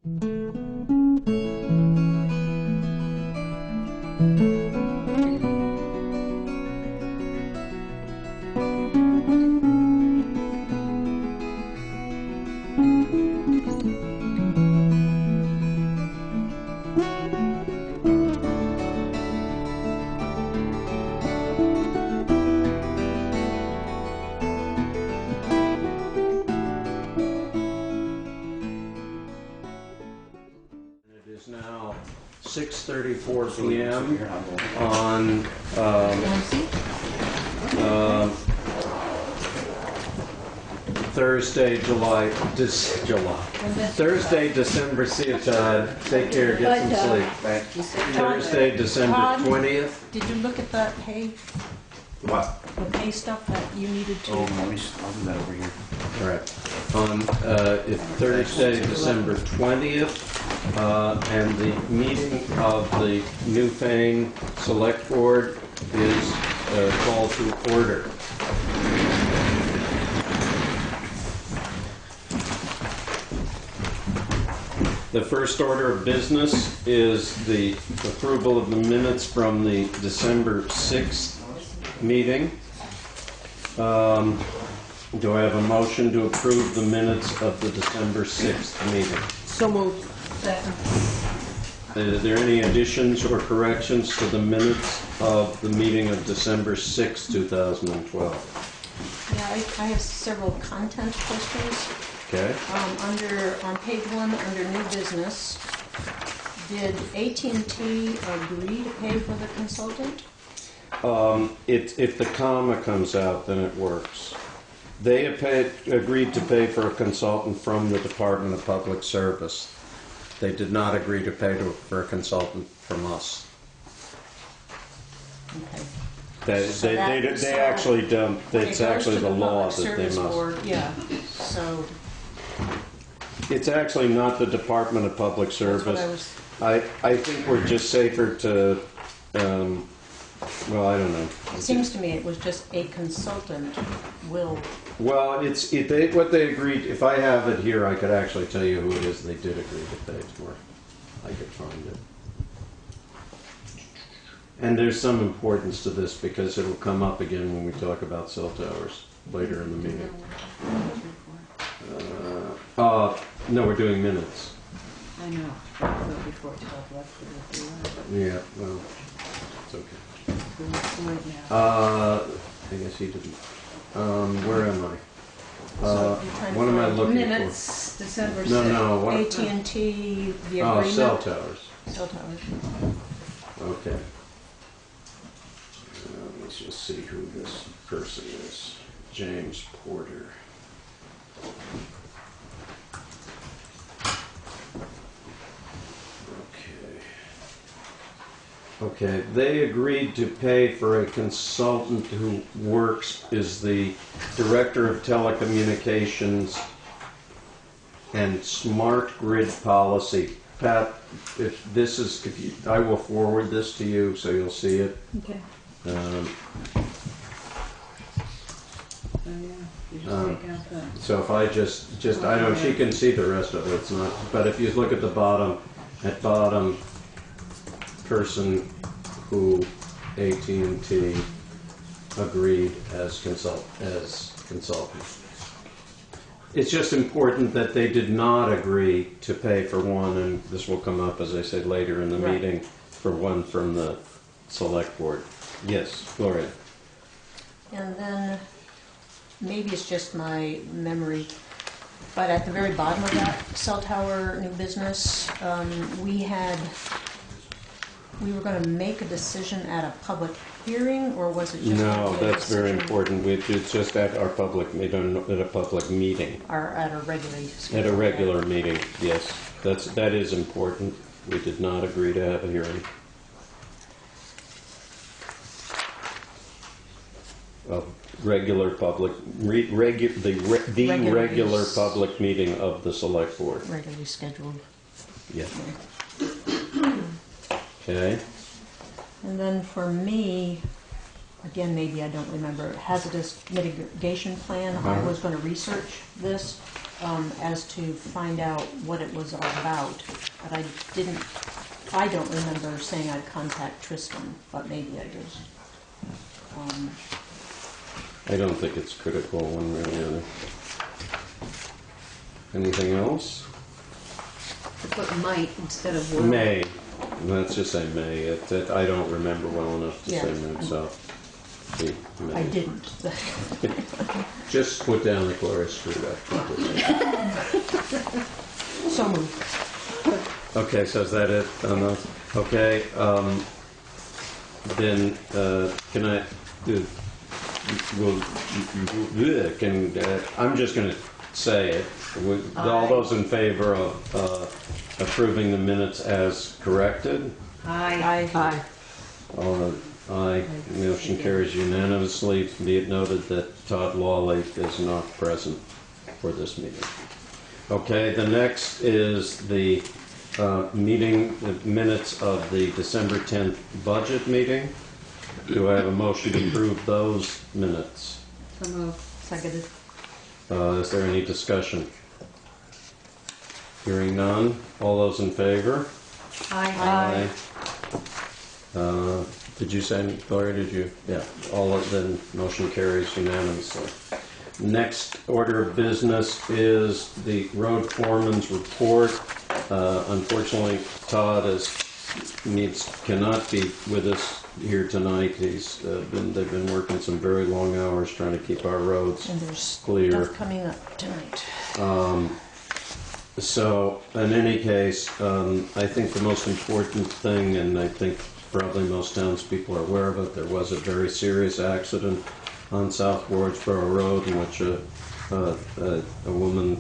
Is now 6:34 p.m. on Thursday, Thursday, December 6th. Take care, get some sleep. Thursday, December 20th. Did you look at that hay? What? The hay stuff that you needed to? Oh, I'll do that over here. All right. On Thursday, December 20th, and the meeting of the Newfane Selectboard is called to order. The first order of business is the approval of the minutes from the December 6th meeting. Do I have a motion to approve the minutes of the December 6th meeting? So moved. Second. Is there any additions or corrections to the minutes of the meeting of December 6, 2012? Yeah, I have several content questions. Okay. On page 1, under new business, did AT&T agree to pay for the consultant? If the comma comes out, then it works. They have agreed to pay for a consultant from the Department of Public Service. They did not agree to pay for a consultant from us. Okay. They actually don't. It's actually the law that they must. Board, yeah. So it's actually not the Department of Public Service. I think we're just safer to. Well, I don't know. It seems to me it was just a consultant will. Well, what they agreed. If I have it here, I could actually tell you who it is they did agree to pay for. I could find it. And there's some importance to this because it will come up again when we talk about cell towers later in the meeting. No, we're doing minutes. I know. Before 12 left. Yeah, well, it's okay. I guess he didn't. Where am I? What am I looking minutes, December 6th. No. AT&T, the agreement. Cell towers. Cell towers. Okay. Let's just see who this person is. James Porter. Okay, they agreed to pay for a consultant who is the Director of Telecommunications and Smart Grid Policy. Pat, I will forward this to you so you'll see it. Okay. So if I she can see the rest of it. It's not, but if you look at the bottom, person who AT&T agreed as consultant. It's just important that they did not agree to pay for one, and this will come up, as I said, later in the meeting, for one from the Select Board. Yes, Gloria. And then, maybe it's just my memory, but at the very bottom of that cell tower new business, we were going to make a decision at a public hearing, or was it just? No, that's very important. It's just at our public meeting, at a public meeting. Or at a regularly scheduled. At a regular meeting, yes. That is important. We did not agree to have a hearing. Regular public, regular public meeting of the Select Board. Regularly scheduled. Yeah. Okay. And then for me, again, maybe I don't remember, hazardous mitigation plan. I was going to research this. as to find out what it was all about, but I don't remember saying I'd contact Tristan, but maybe I did. I don't think it's critical one way or the other. Anything else? I put might instead of will. May. Let's just say May. I don't remember well enough to Yeah. say May, so. See, May. I didn't. Just put down that Gloria screwed up. So moved. Okay, so is that it on those? Okay, then, can I do, I'm just gonna say it. All those in favor of approving the minutes as corrected? Aye. Aye. All aye. Motion carries unanimously. Be it noted that Todd Lawley is not present for this meeting. Okay, the next is the meeting, the minutes of the December 10th budget meeting. Do I have a motion to approve those minutes? So moved. Seconded. Is there any discussion? Hearing none. All those in favor? Aye. Did you say, Gloria, did you? Yeah. All of them, motion carries unanimously. Next order of business is the road foreman's report. Unfortunately, Todd cannot be with us here tonight. They've been working some very long hours trying to keep our roads And there's clear. stuff coming up tonight. So, in any case, I think the most important thing, and I think probably most townspeople are aware of it, there was a very serious accident on South Wardsboro Road in which a woman,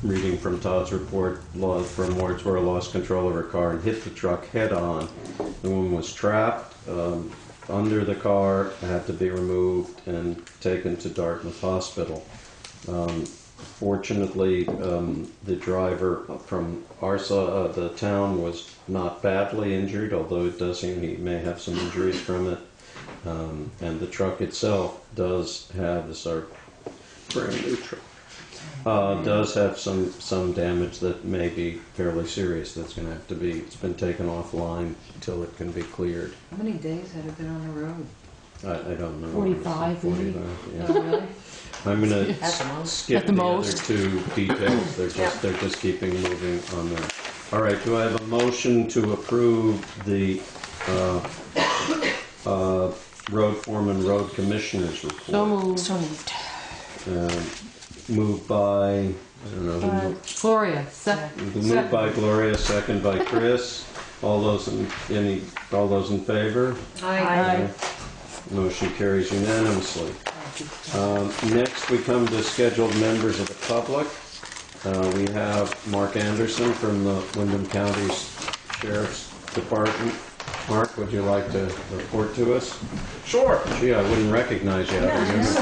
reading from Todd's report, from Wardsboro, lost control of her car and hit the truck head on. The woman was trapped under the car, had to be removed and taken to Dartmouth Hospital. Fortunately, the driver from the town was not badly injured, although it does seem he may have some injuries from it. And the truck itself does have, this is our brand new truck, does have some damage that may be fairly serious. That's going to have to be, it's been taken offline until it can be cleared. How many days had it been on the road? I don't know. 45, maybe. 45, yeah. Oh, really? I'm going to At the most. skip At the the other most. two details. They're just keeping moving on that. All right, do I have a motion to approve the road foreman, road commissioners report? So moved. So moved. Moved by, I don't know, who Gloria, moved by Gloria, second by Chris. All those in favor? Aye. Motion carries unanimously. Next, we come to scheduled members of the public. We have Mark Anderson from the Windham County's Sheriff's Department. Mark, would you like to report to us? Sure. Gee, I wouldn't recognize you out of your uniform. He's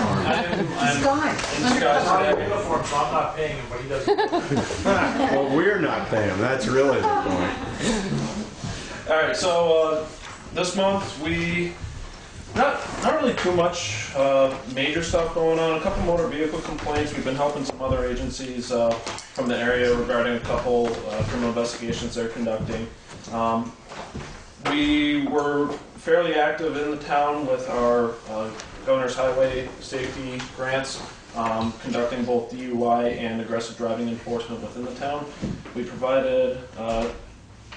gone. This guy's got a uniform, so I'm not paying him, but he doesn't. Well, we're not paying. That's really the point. All right, so this month we not really too much major stuff going on. A couple motor vehicle complaints. We've been helping some other agencies from the area regarding a couple criminal investigations they're conducting. We were fairly active in the town with our Governor's Highway Safety grants, conducting both DUI and aggressive driving enforcement within the town. We provided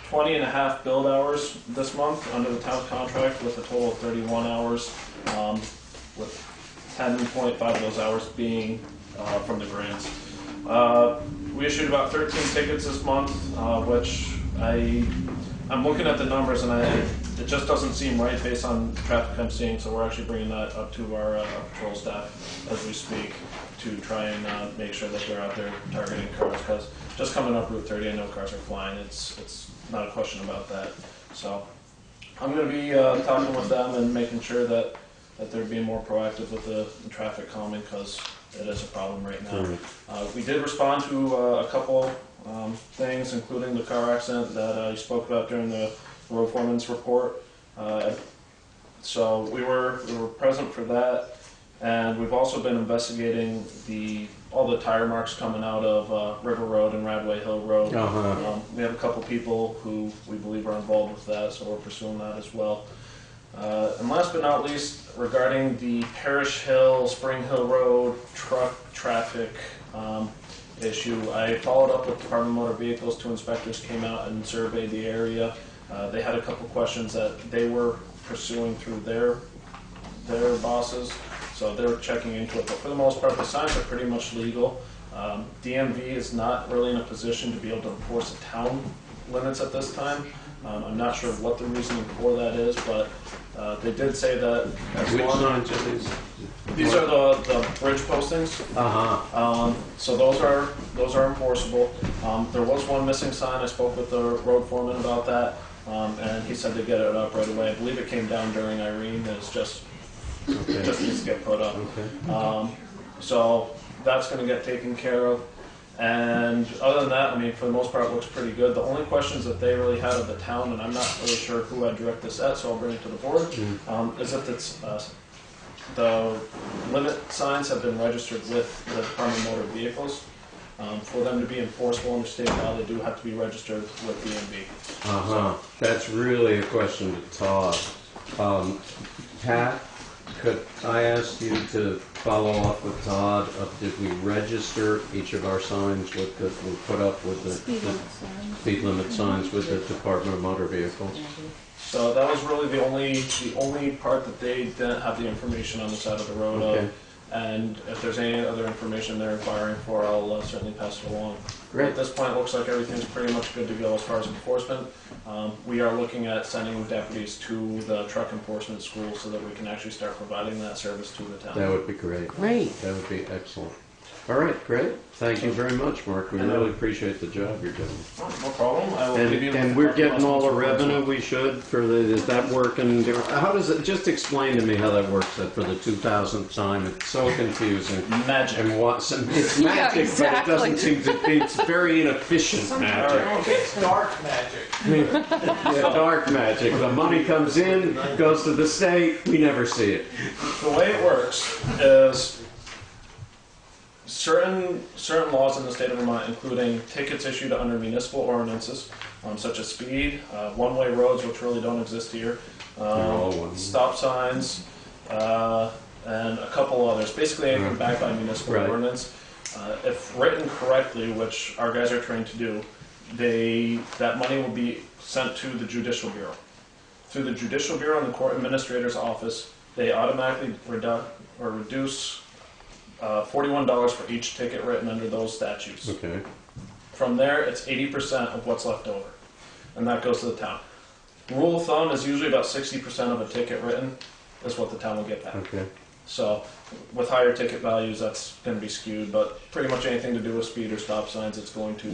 20 and a half billed hours this month under the town contract, with a total of 31 hours, with 10.5 of those hours being from the grants. We issued about 13 tickets this month, which I'm looking at the numbers and it just doesn't seem right based on the traffic I'm seeing, so we're actually bringing that up to our patrol staff as we speak to try and make sure that they're out there targeting cars, because just coming up Route 30, I know cars are flying. It's not a question about that. So I'm going to be talking with them and making sure that they're being more proactive with the traffic calming, because it is a problem right now. We did respond to a couple things, including the car accident that you spoke about during the road foreman's report. So we were present for that, and we've also been investigating the all the tire marks coming out of River Road and Radway Hill Road. Uh-huh. We have a couple people who we believe are involved with that, so we're pursuing that as well. And last but not least, regarding the Parish Hill, Spring Hill Road truck traffic issue, I followed up with Department of Motor Vehicles. 2 inspectors came out and surveyed the area. They had a couple questions that they were pursuing through their bosses, so they were checking into it. But for the most part, the signs are pretty much legal. DMV is not really in a position to be able to enforce the town limits at this time. I'm not sure what the reasoning for that is, but they did say that as Which long signs are these? these are the bridge postings. Uh-huh. So those are enforceable. There was one missing sign. I spoke with the road foreman about that, and he said to get it up right away. I believe it came down during Irene. It's just needs to get put up. Okay. So that's going to get taken care of. And other than that, I mean, for the most part, it looks pretty good. The only questions that they really had of the town, and I'm not really sure who I'd direct this at, so I'll bring it to the board, is if it's the limit signs have been registered with the Department of Motor Vehicles. For them to be enforceable under state law, they do have to be registered with DMV. Uh-huh. That's really a question to Todd. Pat, could I ask you to follow up with Todd of did we register each of our signs with the, we put up with the speed limit signs with the Department of Motor Vehicles? So that was really the only part that they didn't have the information on the side of the road Okay. of. And if there's any other information they're inquiring for, I'll certainly pass it along. Great. At this point, it looks like everything's pretty much good to go as far as enforcement. We are looking at sending deputies to the truck enforcement school so that we can actually start providing that service to the town. That would be great. Great. That would be excellent. All right, great. Thank you very much, Mark. We really appreciate the job you're doing. Oh, no problem. I will give you And we're getting all the revenue we should for the, is that working? How does it, just explain to me how that works for the 2000th time. It's so confusing. Magic. And what, it's magic, exactly. but it doesn't seem to, it's very inefficient magic. It's dark magic. Yeah, dark magic. The money comes in, goes to the state, we never see it. The way it works is certain laws in the state of Vermont, including tickets issued under municipal ordinances, such as speed, one-way roads, which really don't exist here, all one. stop signs, and a couple others. Basically, anything backed by municipal Right. ordinance. If written correctly, which our guys are trained to do, that money will be sent to the Judicial Bureau. Through the Judicial Bureau and the Court Administrator's Office, they automatically reduce $41 for each ticket written under those statutes. Okay. From there, it's 80% of what's left over, and that goes to the town. Rule of thumb is usually about 60% of a ticket written is what the town will get back. Okay. So with higher ticket values, that's going to be skewed, but pretty much anything to do with speed or stop signs, it's going to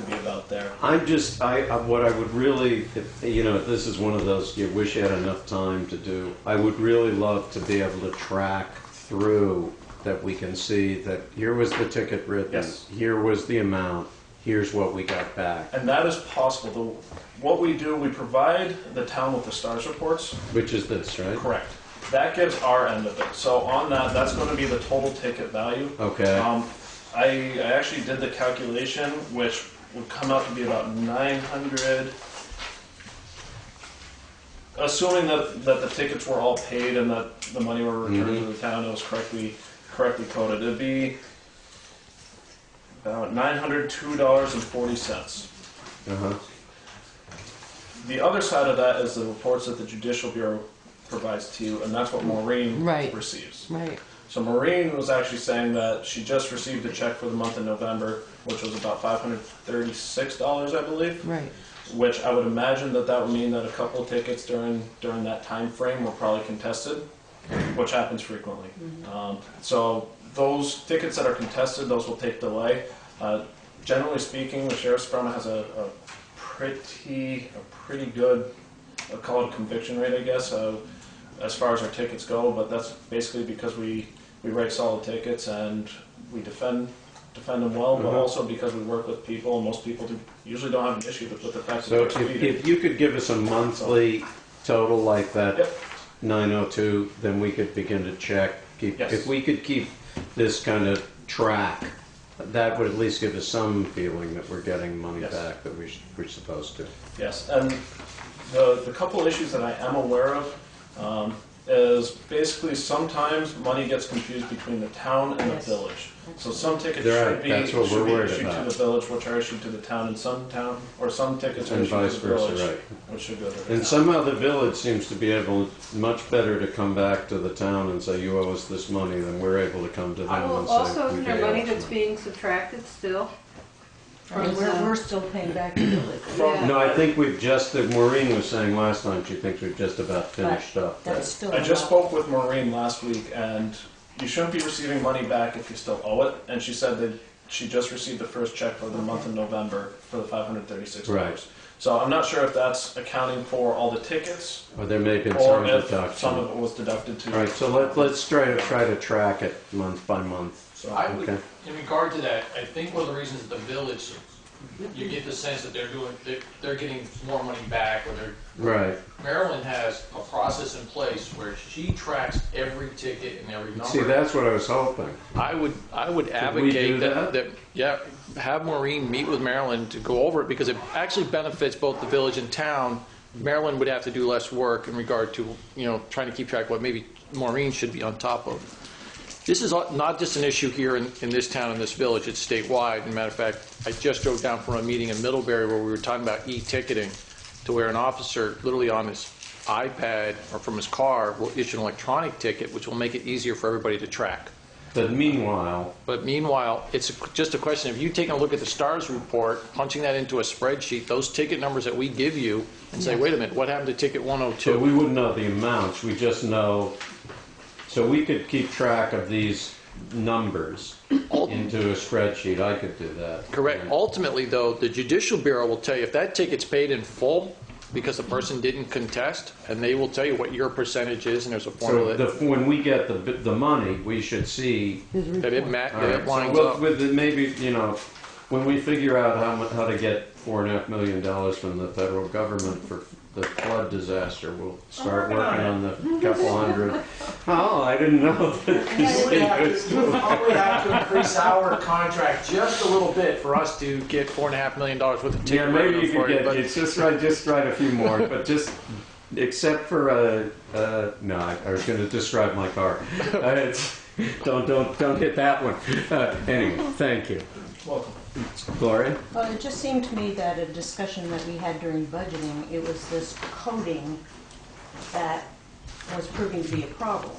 be about there. What I would really, this is one of those you wish you had enough time to do. I would really love to be able to track through that we can see that here was the ticket written, Yes. here was the amount, here's what we got back. And that is possible. What we do, we provide the town with the STARS reports. Which is this, right? Correct. That gives our end of it. So on that, that's going to be the total ticket value. Okay. I actually did the calculation, which would come out to be about 900. Assuming that the tickets were all paid and that the money were returned to the town, it was correctly coded. It'd be about $902.40. Uh-huh. The other side of that is the reports that the Judicial Bureau provides to you, and that's what Maureen Right. receives. Right. So Maureen was actually saying that she just received a check for the month of November, which was about $536, I believe. Right. Which I would imagine that would mean that a couple of tickets during that time frame were probably contested, which happens frequently. So those tickets that are contested, those will take delay. Generally speaking, the sheriff's department has a pretty good, I'll call it a conviction rate, I guess, as far as our tickets go. But that's basically because we write solid tickets and we defend them well, but also because we work with people, and most people usually don't have an issue with the fact that So they're speeding. if you could give us a monthly total like that, Yep. 902, then we could begin to check. Yes. If we could keep this kind of track, that would at least give us some feeling that we're getting money Yes. back that we're supposed to. Yes, and the couple issues that I am aware of is basically sometimes money gets confused between the town and the Yes. village. So some tickets Right, should be, that's what we're worried issued about. to the village, which are issued to the town, and some tickets are And issued vice to the versa, village, right. which should go to the And town. somehow the village seems to be able, much better to come back to the town and say, you owe us this money, than we're able to come to them and Well, say, also, we isn't there pay money us that's money. being subtracted still? I mean, we're still paying back the village. Yeah. No, I think we've just, Maureen was saying last time, she thinks we've just about finished up that. That's still. I just a lot. spoke with Maureen last week, and you shouldn't be receiving money back if you still owe it. And she said that she just received the first check for the month of November for the $536. Right. So I'm not sure if that's accounting for all the tickets Or there may have been or some if some deduction. of it was deducted too. All right, so let's try to track it month by month. So I would, Okay. in regard to that, I think one of the reasons the village, you get the sense that they're getting more money back, or they're, Right. Maryland has a process in place where she tracks every ticket and every number. See, that's what I was hoping. I would we do advocate that? that, yeah, have Maureen meet with Marilyn to go over it, because it actually benefits both the village and town. Marilyn would have to do less work in regard to, trying to keep track of what maybe Maureen should be on top of. This is not just an issue here in this town and this village, it's statewide. As a matter of fact, I just drove down from a meeting in Middlebury where we were talking about e-ticketing, to where an officer literally on his iPad or from his car will issue an electronic ticket, which will make it easier for everybody to track. But meanwhile, But meanwhile, it's just a question of you taking a look at the STARS report, punching that into a spreadsheet, those ticket numbers that we give you, and say, wait a minute, what happened to ticket so 102? we wouldn't know the amounts, we just know, so we could keep track of these numbers into a spreadsheet, I could do that. Correct. Yeah. Ultimately, though, the Judicial Bureau will tell you if that ticket's paid in full because the person didn't contest, and they will tell you what your percentage is, and there's a So formula when we get the money, we should see. that it All right, it so lines well, up. with maybe, when we figure out how to get $4.5 million from the federal government for the flood disaster, we'll start working on the couple hundred. Oh, I didn't know that. Probably have to increase our contract just a little bit For us to get $4.5 million worth of ticket Yeah, maybe revenue you for could it, get, but it's just write a few more, but just, except for, no, I was gonna describe my car. Don't hit that one. Anyway, thank you. welcome. Gloria? Well, it just seemed to me that a discussion that we had during budgeting, it was this coding that was proving to be a problem.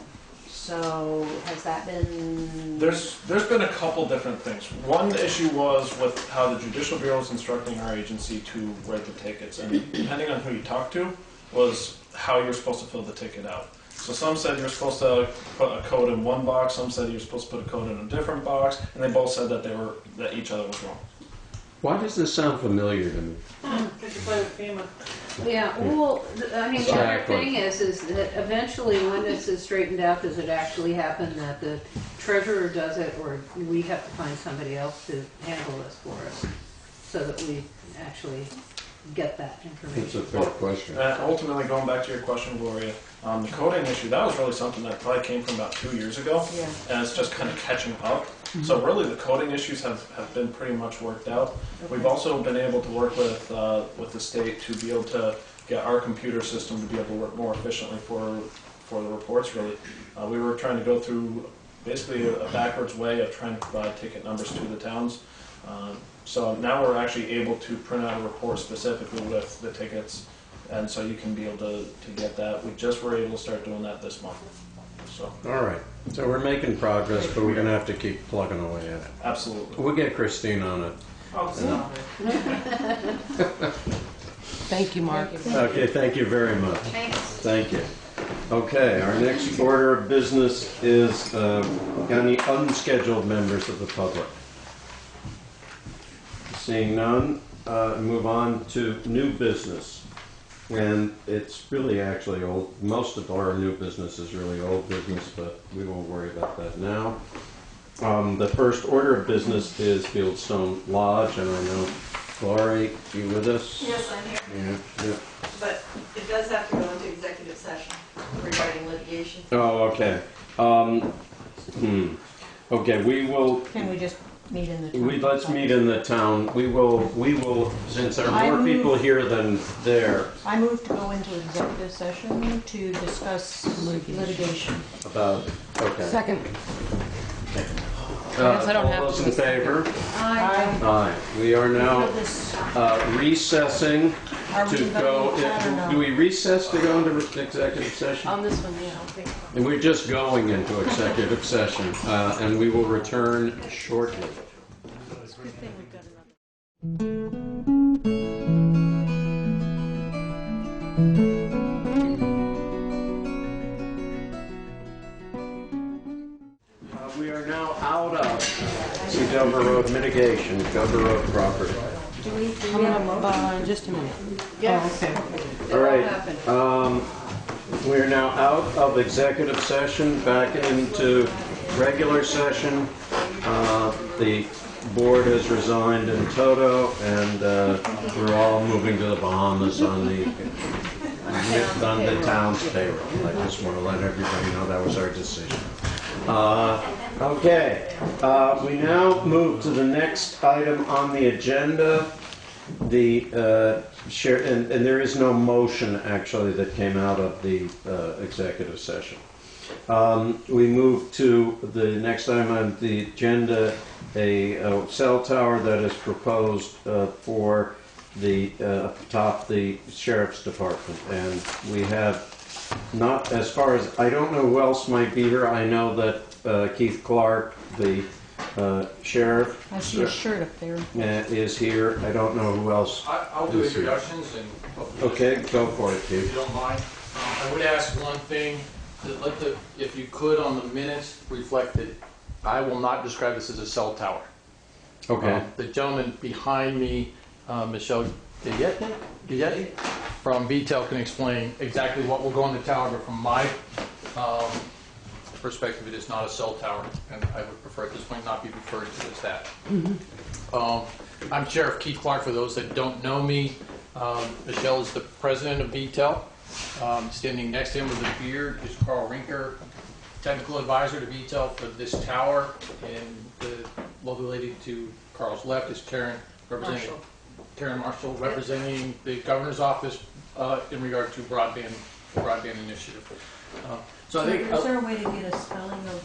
So has that been? There's been a couple different things. One issue was with how the Judicial Bureau is instructing our agency to write the tickets, and depending on who you talk to, was how you're supposed to fill the ticket out. So some said you're supposed to put a code in one box, some said you're supposed to put a code in a different box, and they both said that each other was wrong. Why does this sound familiar to me? Yeah, well, I mean, the other Exactly. thing is that eventually when this is straightened out, does it actually happen that the treasurer does it, or we have to find somebody else to handle this for us, so that we actually get that It's a information? fair question. And ultimately, going back to your question, Gloria, the coding issue, that was really something that probably came from about 2 years ago, Yeah. and it's just kind of catching up. So really, the coding issues have been pretty much worked out. We've also been able to work with the state to be able to get our computer system to be able to work more efficiently for the reports, really. We were trying to go through basically a backwards way of trying to provide ticket numbers to the towns. So now we're actually able to print out a report specifically with the tickets, and so you can be able to get that. We just were able to start doing that this month. So, All right, so we're making progress, but we're gonna have to keep plugging away at it. absolutely. We'll get Christine on it. Oh, stop it. Thank you, Mark. Okay, thank you very much. Thanks. Thank you. Okay, our next order of business is any unscheduled members of the public. Seeing none, move on to new business. And it's really actually old, most of our new business is really old business, but we won't worry about that now. The first order of business is Fieldstone Lodge, and I know, Laurie, you with us? Yes, I'm here, Yeah. but it does have to go into executive session regarding litigation. Oh, okay. Okay, we will, Can we just meet in the town? let's meet in the town. We will, since there are more people here than there, I move to go into executive session to discuss litigation. about, okay. Second. All I don't have those to in favor? Aye. Aye. We are now This, recessing are we to go, voting that or no? do we recess to go into executive session? On this one, yeah, I don't think. And we're just going into executive session, and we will return shortly. It's a good thing we've got another. We are now out of Dover Road mitigation, Dover Road property. Do we have a Just a minute. Yes. Oh, okay. All right, happened? we are now out of executive session, back into regular session. The board has resigned in toto, and we're all moving to the Bahamas on the town's payroll. I just want to let everybody know that was our decision. Okay, we now move to the next item on the agenda. The share, and there is no motion actually that came out of the executive session. We move to the next item on the agenda, a cell tower that is proposed for the top the sheriff's department, and we have not, as far as I don't know who else might be here. I know that Keith Clark, the sheriff, I see a shirt up there. is here. I don't know who else. I'll do introductions and. Okay, go for it, If Keith. you don't mind. I would ask one thing, that let the, if you could on the minutes reflect that I will not describe this as a cell tower. Okay. The gentleman behind me, Michelle Guillet from VTEL can explain exactly what will go on the tower, but from my perspective, it is not a cell tower, and I would prefer at this point not be referred to as that. I'm Sheriff Keith Clark, for those that don't know me. Michelle is the president of VTEL. Standing next to him with a beard is Carl Rinker, technical advisor to VTEL for this tower, and the lovely lady to Carl's left is Karen Marshall, representing the governor's office in regard to broadband initiative. So I think Is there a way to get a spelling of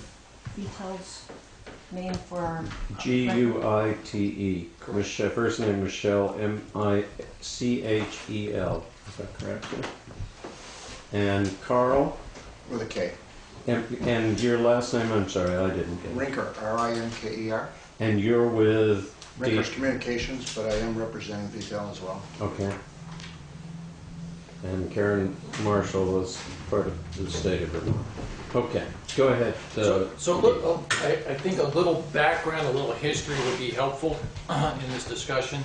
VTEL's name for our... Guite. Michelle, first name Michelle, Michel. Is that correct? And Carl? With a K. And your last name, I'm sorry, I didn't get it. Rinker, R-I-N-K-E-R. And you're with Rinker's Communications, but I am representing VTEL as well. Okay. And Karen Marshall was part of the state of Vermont. Okay, go ahead. So look, I think a little background, a little history would be helpful in this discussion.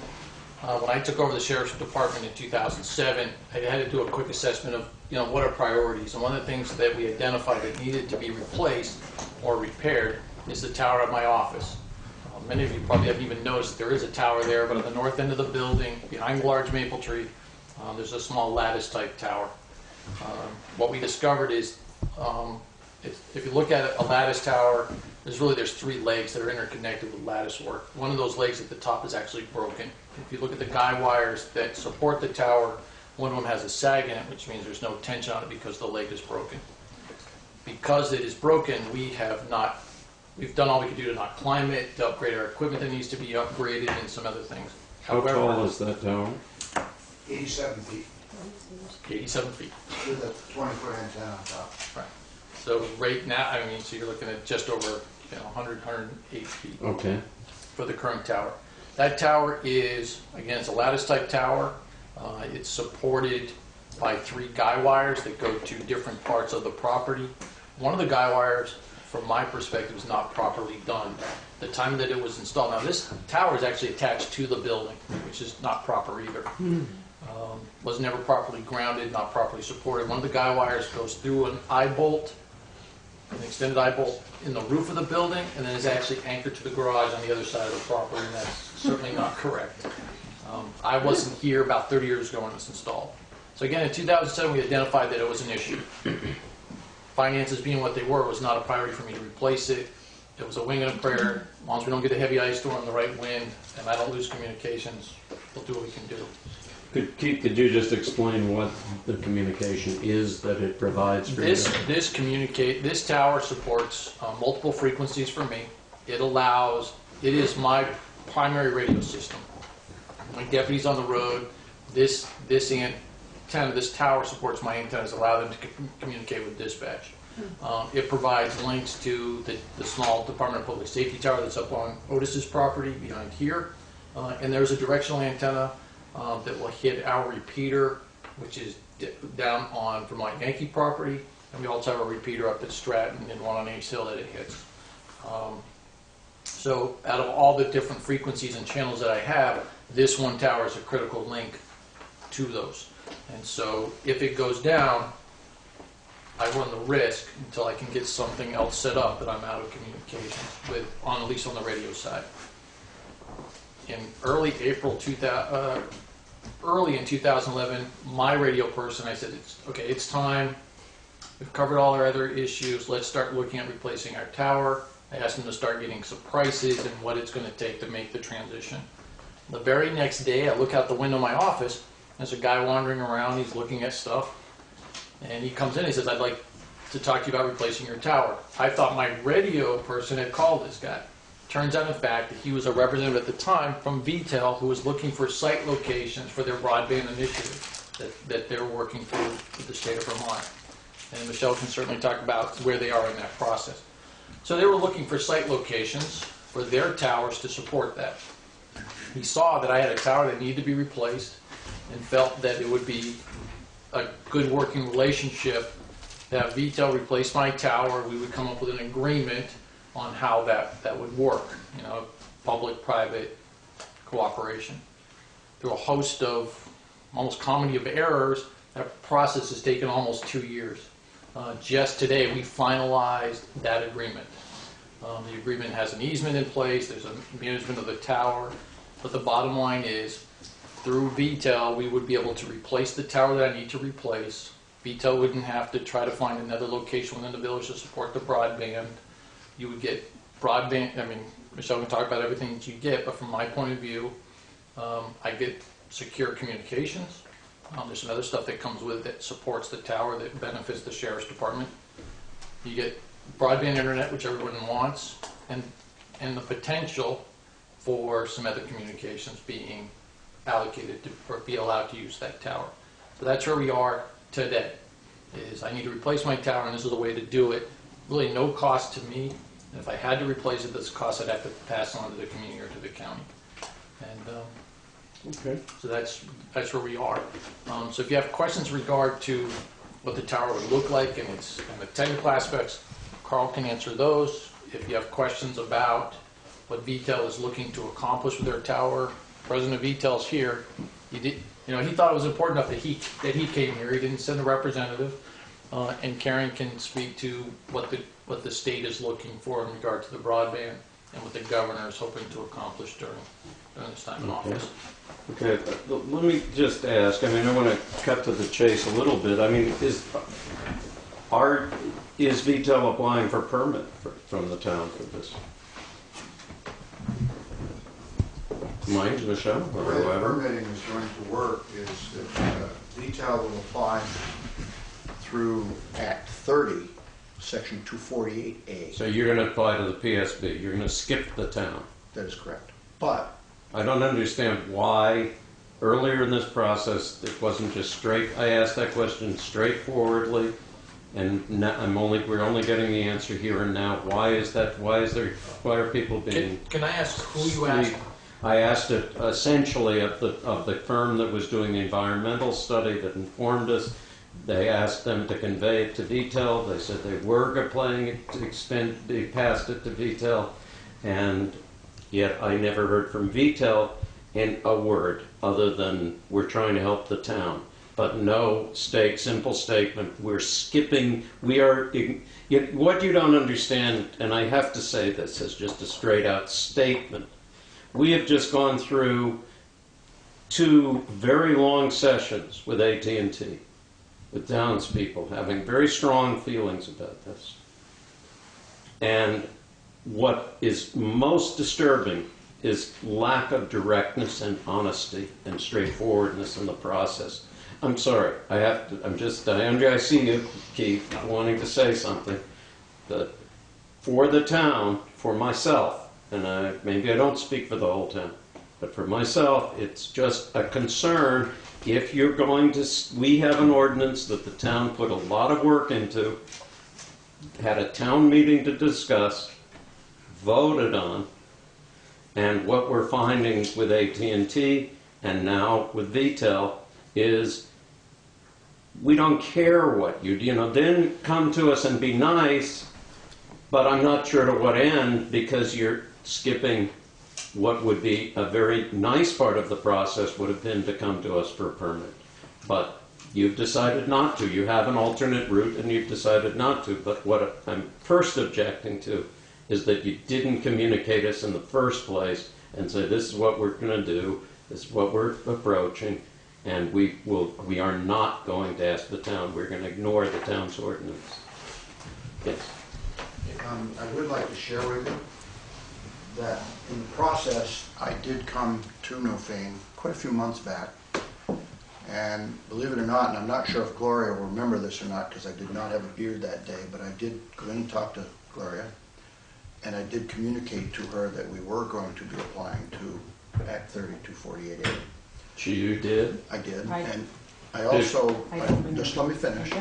When I took over the sheriff's department in 2007, I had to do a quick assessment of, what are priorities. And one of the things that we identified that needed to be replaced or repaired is the tower at my office. Many of you probably haven't even noticed there is a tower there, but at the north end of the building, behind the large maple tree, there's a small lattice-type tower. What we discovered is, if you look at a lattice tower, there's three legs that are interconnected with lattice work. One of those legs at the top is actually broken. If you look at the guy wires that support the tower, one of them has a sag in it, which means there's no tension on it because the leg is broken. Because it is broken, we've done all we can do to not climb it, to upgrade our equipment that needs to be upgraded, and some other things. How tall is that tower? 87 feet 87 feet. with a 20-foot antenna on top. Right. So right now, so you're looking at just over 100, 108 feet Okay. for the current tower. That tower is, again, it's a lattice-type tower. It's supported by 3 guy wires that go to different parts of the property. One of the guy wires, from my perspective, is not properly done. The time that it was installed, now this tower is actually attached to the building, which is not proper either. Was never properly grounded, not properly supported. One of the guy wires goes through an eye bolt, an extended eye bolt in the roof of the building, and then is actually anchored to the garage on the other side of the property, and that's certainly not correct. I wasn't here about 30 years ago when it was installed. So again, in 2007, we identified that it was an issue. Finances being what they were, was not a priority for me to replace it. it was a wing and a prayer. As long as we don't get a heavy ice storm, the right wind, and I don't lose communications, we'll do what we can do. Keith, could you just explain what the communication is that it provides for you? This tower supports multiple frequencies for me. It is my primary radio system. My deputies on the road, this antenna, this tower supports my antennas, allow them to communicate with dispatch. It provides links to the small Department of Public Safety tower that's up on Otis's property behind here. And there's a directional antenna that will hit our repeater, which is down on Vermont Yankee property. And we also have a repeater up at Stratton and one on Ace Hill that it hits. So out of all the different frequencies and channels that I have, this one tower is a critical link to those. And so if it goes down, I run the risk until I can get something else set up that I'm out of communications with, at least on the radio side. In early in 2011, my radio person, I said, it's time. We've covered all our other issues. Let's start looking at replacing our tower. I asked them to start getting some prices and what it's going to take to make the transition. The very next day, I look out the window of my office. There's a guy wandering around. He's looking at stuff. And he comes in and he says, I'd like to talk to you about replacing your tower. I thought my radio person had called this guy. Turns out, in fact, that he was a representative at the time from VTEL who was looking for site locations for their broadband initiative that they're working through with the state of Vermont. And Michelle can certainly talk about where they are in that process. So they were looking for site locations for their towers to support that. He saw that I had a tower that needed to be replaced and felt that it would be a good working relationship to have VTEL replace my tower. We would come up with an agreement on how that would work, public-private cooperation. Through a host of almost comedy of errors, that process has taken almost 2 years. Just today, we finalized that agreement. The agreement has an easement in place, there's a management of the tower, but the bottom line is, through VTEL, we would be able to replace the tower that I need to replace. VTEL wouldn't have to try to find another location within the village to support the broadband. You would get broadband, Michelle can talk about everything that you get, but from my point of view, I get secure communications. There's some other stuff that comes with it that supports the tower that benefits the sheriff's department. You get broadband internet, which everyone wants, and the potential for some other communications being allocated to, or be allowed to use that tower. So that's where we are today, is I need to replace my tower, and this is the way to do it. Really no cost to me, and if I had to replace it, this cost I'd have to pass on to the community or to the county. And Okay. so that's where we are. So if you have questions in regard to what the tower would look like and the technical aspects, Carl can answer those. If you have questions about what VTEL is looking to accomplish with their tower, President VTEL is here. He thought it was important enough that he came here. He didn't send a representative. And Karen can speak to what the state is looking for in regard to the broadband and what the governor is hoping to accomplish during this time in office. Okay, let me just ask, I want to cut to the chase a little bit. Is VTEL applying for permit from the town for this? Mind, Michelle, The or way the whoever? permitting is going to work is that VTEL will apply through Act 30, Section 248A. So you're going to apply to the PSB, you're going to skip the town. That is correct. But I don't understand why earlier in this process it wasn't just straight. I asked that question straightforwardly, and now we're only getting the answer here and now. Why is that? Why are people being? Can I ask who you asked? I asked it essentially of the firm that was doing the environmental study that informed us. They asked them to convey it to VTEL. They said they were planning to they passed it to VTEL, and yet I never heard from VTEL in a word other than we're trying to help the town. But no simple statement. We're skipping. What you don't understand, and I have to say this as just a straight out statement. We have just gone through 2 very long sessions with AT&T, with townspeople having very strong feelings about this. And what is most disturbing is lack of directness and honesty and straightforwardness in the process. I'm sorry, I see you, Keith, wanting to say something. That for the town, for myself, and maybe I don't speak for the whole town, but for myself, it's just a concern if you're going to, we have an ordinance that the town put a lot of work into, had a town meeting to discuss, voted on, and what we're finding with AT&T and now with VTEL is we don't care what then come to us and be nice, but I'm not sure to what end, because you're skipping what would be a very nice part of the process would have been to come to us for a permit. But you've decided not to. You have an alternate route and you've decided not to. But what I'm first objecting to is that you didn't communicate us in the first place and say, this is what we're going to do, this is what we're approaching, and we are not going to ask the town. We're going to ignore the town's ordinance. Yes. I would like to share with you that in the process, I did come to Newfane quite a few months back. And believe it or not, and I'm not sure if Gloria will remember this or not because I did not have a beard that day, but I did go in and talk to Gloria. And I did communicate to her that we were going to be applying to Act 3248A. You did? I did. Right. And I also, don't just let me finish.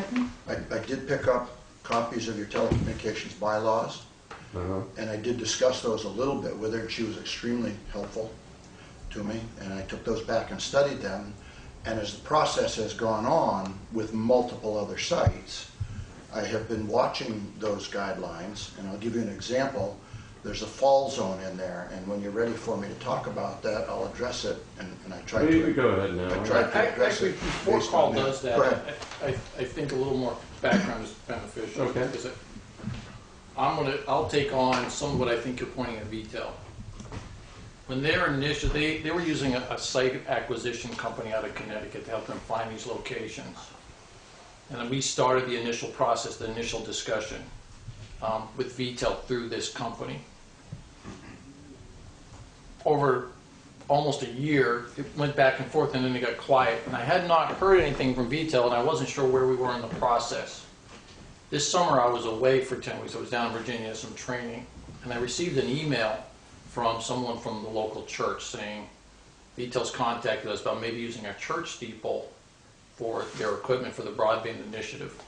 I did pick up copies of your telecommunications bylaws. And I did discuss those a little bit with her, and she was extremely helpful to me. And I took those back and studied them. And as the process has gone on with multiple other sites, I have been watching those guidelines. And I'll give you an example. There's a fall zone in there, and when you're ready for me to talk about that, I'll address it. And I tried to. Go ahead now. I tried to address Actually, it. before based Carl on does that, Go ahead. I think a little more background is beneficial. Okay. Because I'll take on some of what I think you're pointing at VTEL. When they're initially, they were using a site acquisition company out of Connecticut to help them find these locations. And then we started the initial process, the initial discussion with VTEL through this company. Over almost a year, it went back and forth, and then it got quiet. And I had not heard anything from VTEL, and I wasn't sure where we were in the process. This summer, I was away for 10 weeks. I was down in Virginia, some training, and I received an email from someone from the local church saying VTEL's contacted us about maybe using a church steeple for their equipment for the broadband initiative.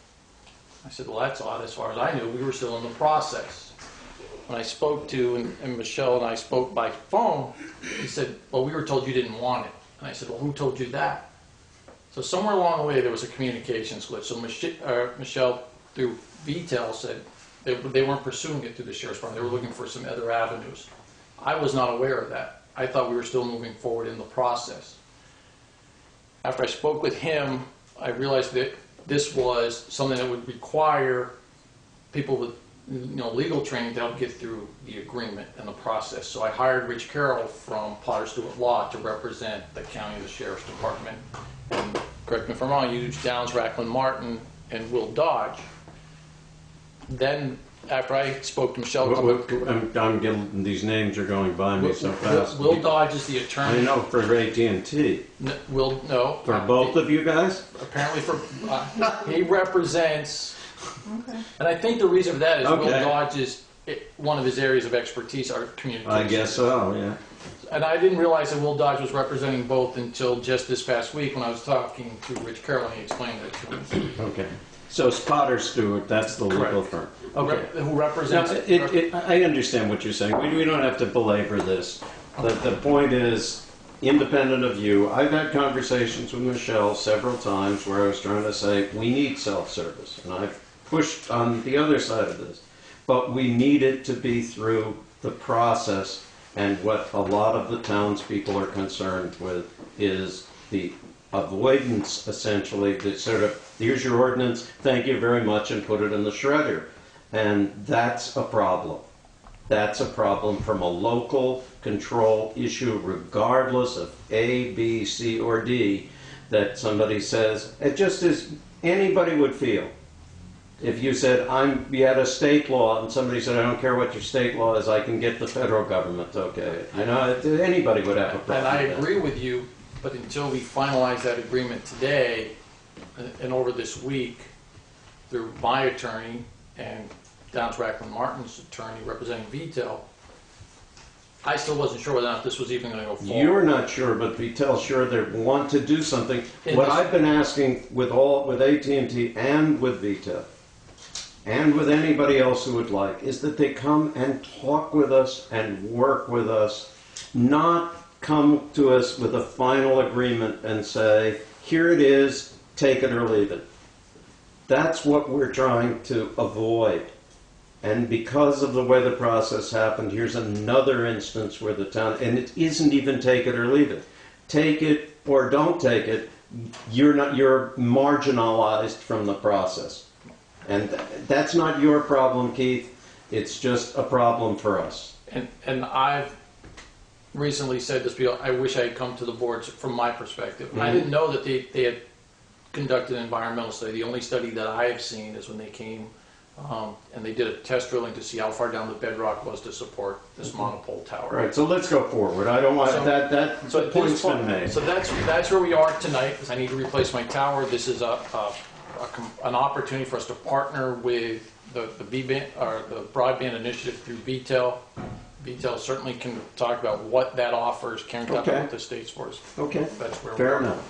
I said, well, that's odd. As far as I knew, we were still in the process. When I spoke to, and Michelle and I spoke by phone, he said, well, we were told you didn't want it. And I said, well, who told you that? So somewhere along the way, there was a communications glitch. So Michelle, through VTEL, said they weren't pursuing it through the sheriff's department. They were looking for some other avenues. I was not aware of that. I thought we were still moving forward in the process. After I spoke with him, I realized that this was something that would require people with legal training to help get through the agreement and the process. So I hired Rich Carroll from Potter Stewart Law to represent the county, the sheriff's department, and correct me if I'm wrong, you used Downs, Racklin Martin, and Will Dodge. Then after I spoke to Michelle, I'm getting, these names are going by me so fast. Will Dodge is the attorney. I know, for AT&T. No. For both of you guys? Apparently he represents. Okay. And I think the reason for that is Will Okay. Dodge is one of his areas of expertise are communications. I guess so, yeah. And I didn't realize that Will Dodge was representing both until just this past week when I was talking to Rich Carroll and he explained it to me. Okay. So it's Potter Stewart, that's the legal Correct. firm. Okay. Who Now, represents I understand what you're saying. We don't have to belabor this. The point is, independent of you, I've had conversations with Michelle several times where I was trying to say, we need self-service. And I've pushed on the other side of this. But we need it to be through the process. And what a lot of the townspeople are concerned with is the avoidance, essentially, that sort of, here's your ordinance, thank you very much, and put it in the shredder. And that's a problem. That's a problem from a local control issue, regardless of A, B, C, or D, that somebody says, it just as anybody would feel. If you said, you had a state law, and somebody said, I don't care what your state law is, I can get the federal government to okay it. You know, anybody would have a problem And I with that. agree with you, but until we finalize that agreement today and over this week, through my attorney and Downs Racklin Martin's attorney representing VTEL, I still wasn't sure whether or not this was even going to go forward. You're not sure, but VTEL sure they want to do something. In What this- I've been asking with AT&T and with VTEL, and with anybody else who would like, is that they come and talk with us and work with us, not come to us with a final agreement and say, here it is, take it or leave it. That's what we're trying to avoid. And because of the way the process happened, here's another instance where the town, and it isn't even take it or leave it. Take it or don't take it, you're marginalized from the process. And that's not your problem, Keith. It's just a problem for us. And I've recently said this, I wish I had come to the boards from my perspective. I didn't know that they had conducted an environmental study. The only study that I have seen is when they came and they did a test drilling to see how far down the bedrock was to support this monopole tower. All right, so let's go forward. I don't want So- that So at point's this point, been made. so that's where we are tonight, because I need to replace my tower. This is an opportunity for us to partner with the broadband initiative through VTEL. VTEL certainly can talk about what that offers, can talk Okay. about what the state's for us. Okay, That's where we fair are. enough.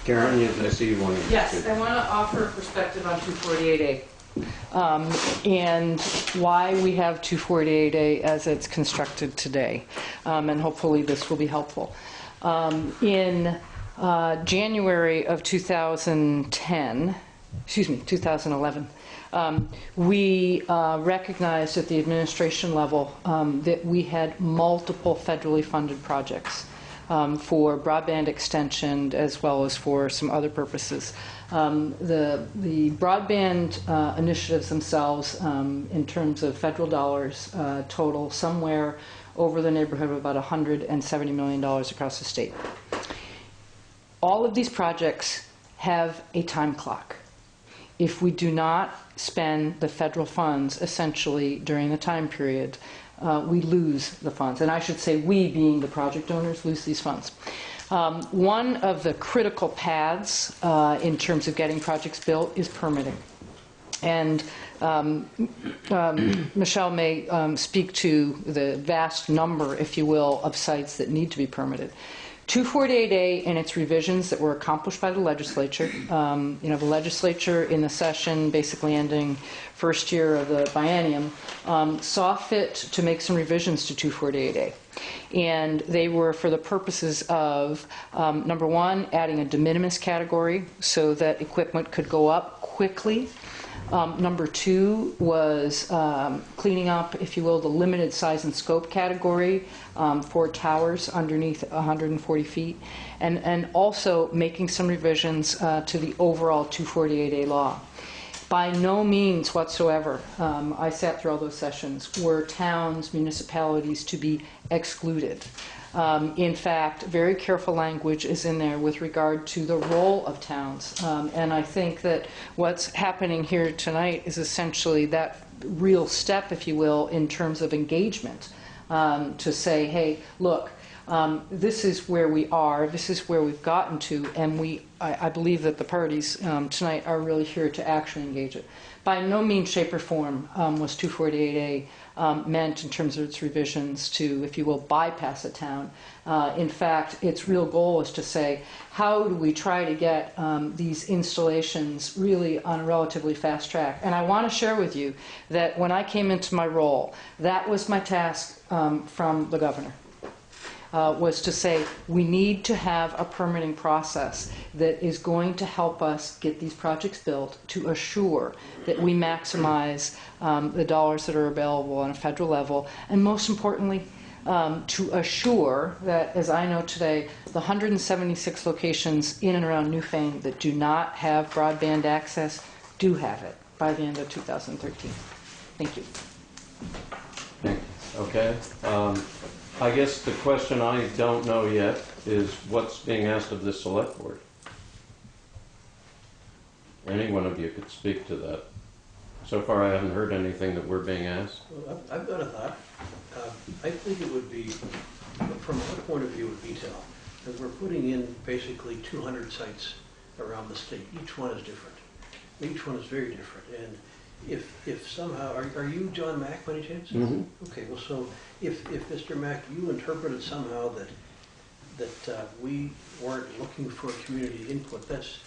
Karen, I see you wanted to Yes, speak. I want to offer a perspective on 248A and why we have 248A as it's constructed today. And hopefully this will be helpful. In January of 2011, we recognized at the administration level that we had multiple federally funded projects for broadband extension as well as for some other purposes. The broadband initiatives themselves, in terms of federal dollars, total somewhere over the neighborhood of about $170 million across the state. All of these projects have a time clock. If we do not spend the federal funds essentially during the time period, we lose the funds. And I should say we, being the project owners, lose these funds. One of the critical paths in terms of getting projects built is permitting. And Michelle may speak to the vast number, if you will, of sites that need to be permitted. 248A and its revisions that were accomplished by the legislature, the legislature in the session basically ending first year of the biennium, saw fit to make some revisions to 248A. And they were for the purposes of, number one, adding a de minimis category so that equipment could go up quickly. Number two was cleaning up, if you will, the limited size and scope category for towers underneath 140 feet, and also making some revisions to the overall 248A law. By no means whatsoever, I sat through all those sessions, were towns, municipalities to be excluded. In fact, very careful language is in there with regard to the role of towns. And I think that what's happening here tonight is essentially that real step, if you will, in terms of engagement, to say, hey, look, this is where we are, this is where we've gotten to, and I believe that the parties tonight are really here to actually engage it. By no means, shape, or form was 248A meant in terms of its revisions to, if you will, bypass a town. In fact, its real goal is to say, how do we try to get these installations really on a relatively fast track? And I want to share with you that when I came into my role, that was my task from the governor. Was to say we need to have a permitting process that is going to help us get these projects built to assure that we maximize the dollars that are available on a federal level, and most importantly, to assure that, as I know today, the 176 locations in and around Newfane that do not have broadband access do have it by the end of 2013. Thank you. Okay. I guess the question I don't know yet is what's being asked of the select board. Any one of you could speak to that. So far, I haven't heard anything that we're being asked. Well, I've got a thought. I think it would be, from our point of view of VTEL, that we're putting in basically 200 sites around the state. Each one is different. Each one is very different. And if somehow, are you John Mack by any chance? Mm-hmm. Okay, well, so if Mr. Mack, you interpreted somehow that we weren't looking for community input, that's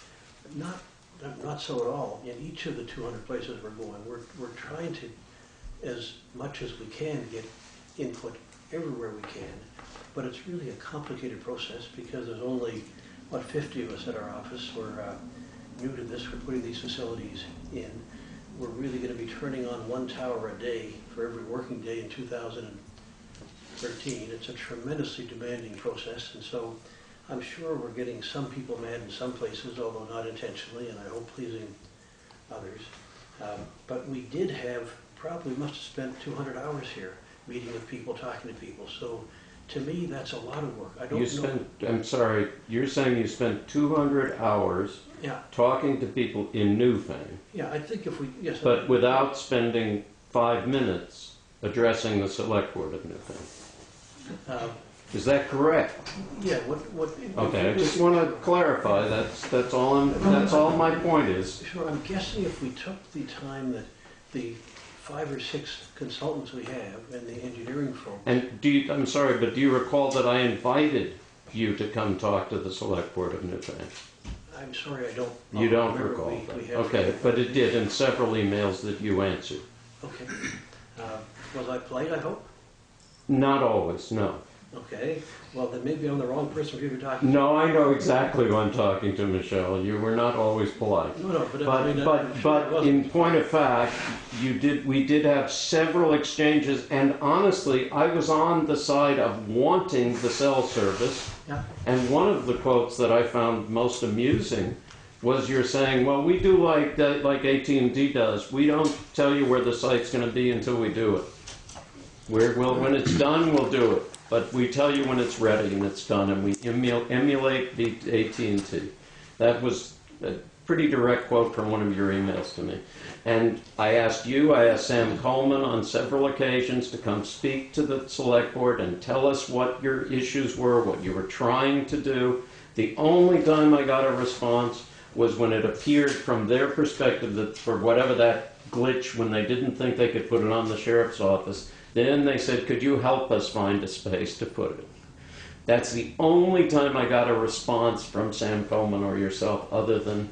not so at all. In each of the 200 places we're going, we're trying to, as much as we can, get input everywhere we can. But it's really a complicated process because there's only, 50 of us at our office. We're new to this. We're putting these facilities in. We're really going to be turning on one tower a day for every working day in 2013. It's a tremendously demanding process, and so I'm sure we're getting some people mad in some places, although not intentionally, and I hope pleasing others. But we did have, probably must have spent 200 hours here, meeting with people, talking to people. So to me, that's a lot of work. I don't know. I'm sorry, you're saying you spent 200 hours Yeah, talking to people in Newfane, yeah, I think if we, yes. but without spending 5 minutes addressing the select board of Newfane. Is that correct? Yeah, what? Okay, I just want to clarify. That's all my point is. Sure, I'm guessing if we took the time that the 5 or 6 consultants we have and the engineering folks. And I'm sorry, but do you recall that I invited you to come talk to the select board of Newfane? I'm sorry, I don't. You don't remember. recall We that. have- Okay, but it did in several emails that you answered. Okay. Was I polite, I hope? Not always, no. Okay, well, then maybe I'm the wrong person for you to talk to. No, I know exactly who I'm talking to, Michelle. You were not always polite. No, but I mean, But I'm sure it wasn't. in point of fact, we did have several exchanges, and honestly, I was on the side of wanting the cell service. Yeah. And one of the quotes that I found most amusing was you're saying, well, we do like AT&T does. We don't tell you where the site's going to be until we do it. When it's done, we'll do it. But we tell you when it's ready and it's done, and we emulate the AT&T. That was a pretty direct quote from one of your emails to me. And I asked Sam Coleman on several occasions to come speak to the select board and tell us what your issues were, what you were trying to do. The only time I got a response was when it appeared from their perspective that for whatever that glitch when they didn't think they could put it on the sheriff's office, then they said, could you help us find a space to put it? That's the only time I got a response from Sam Coleman or yourself other than,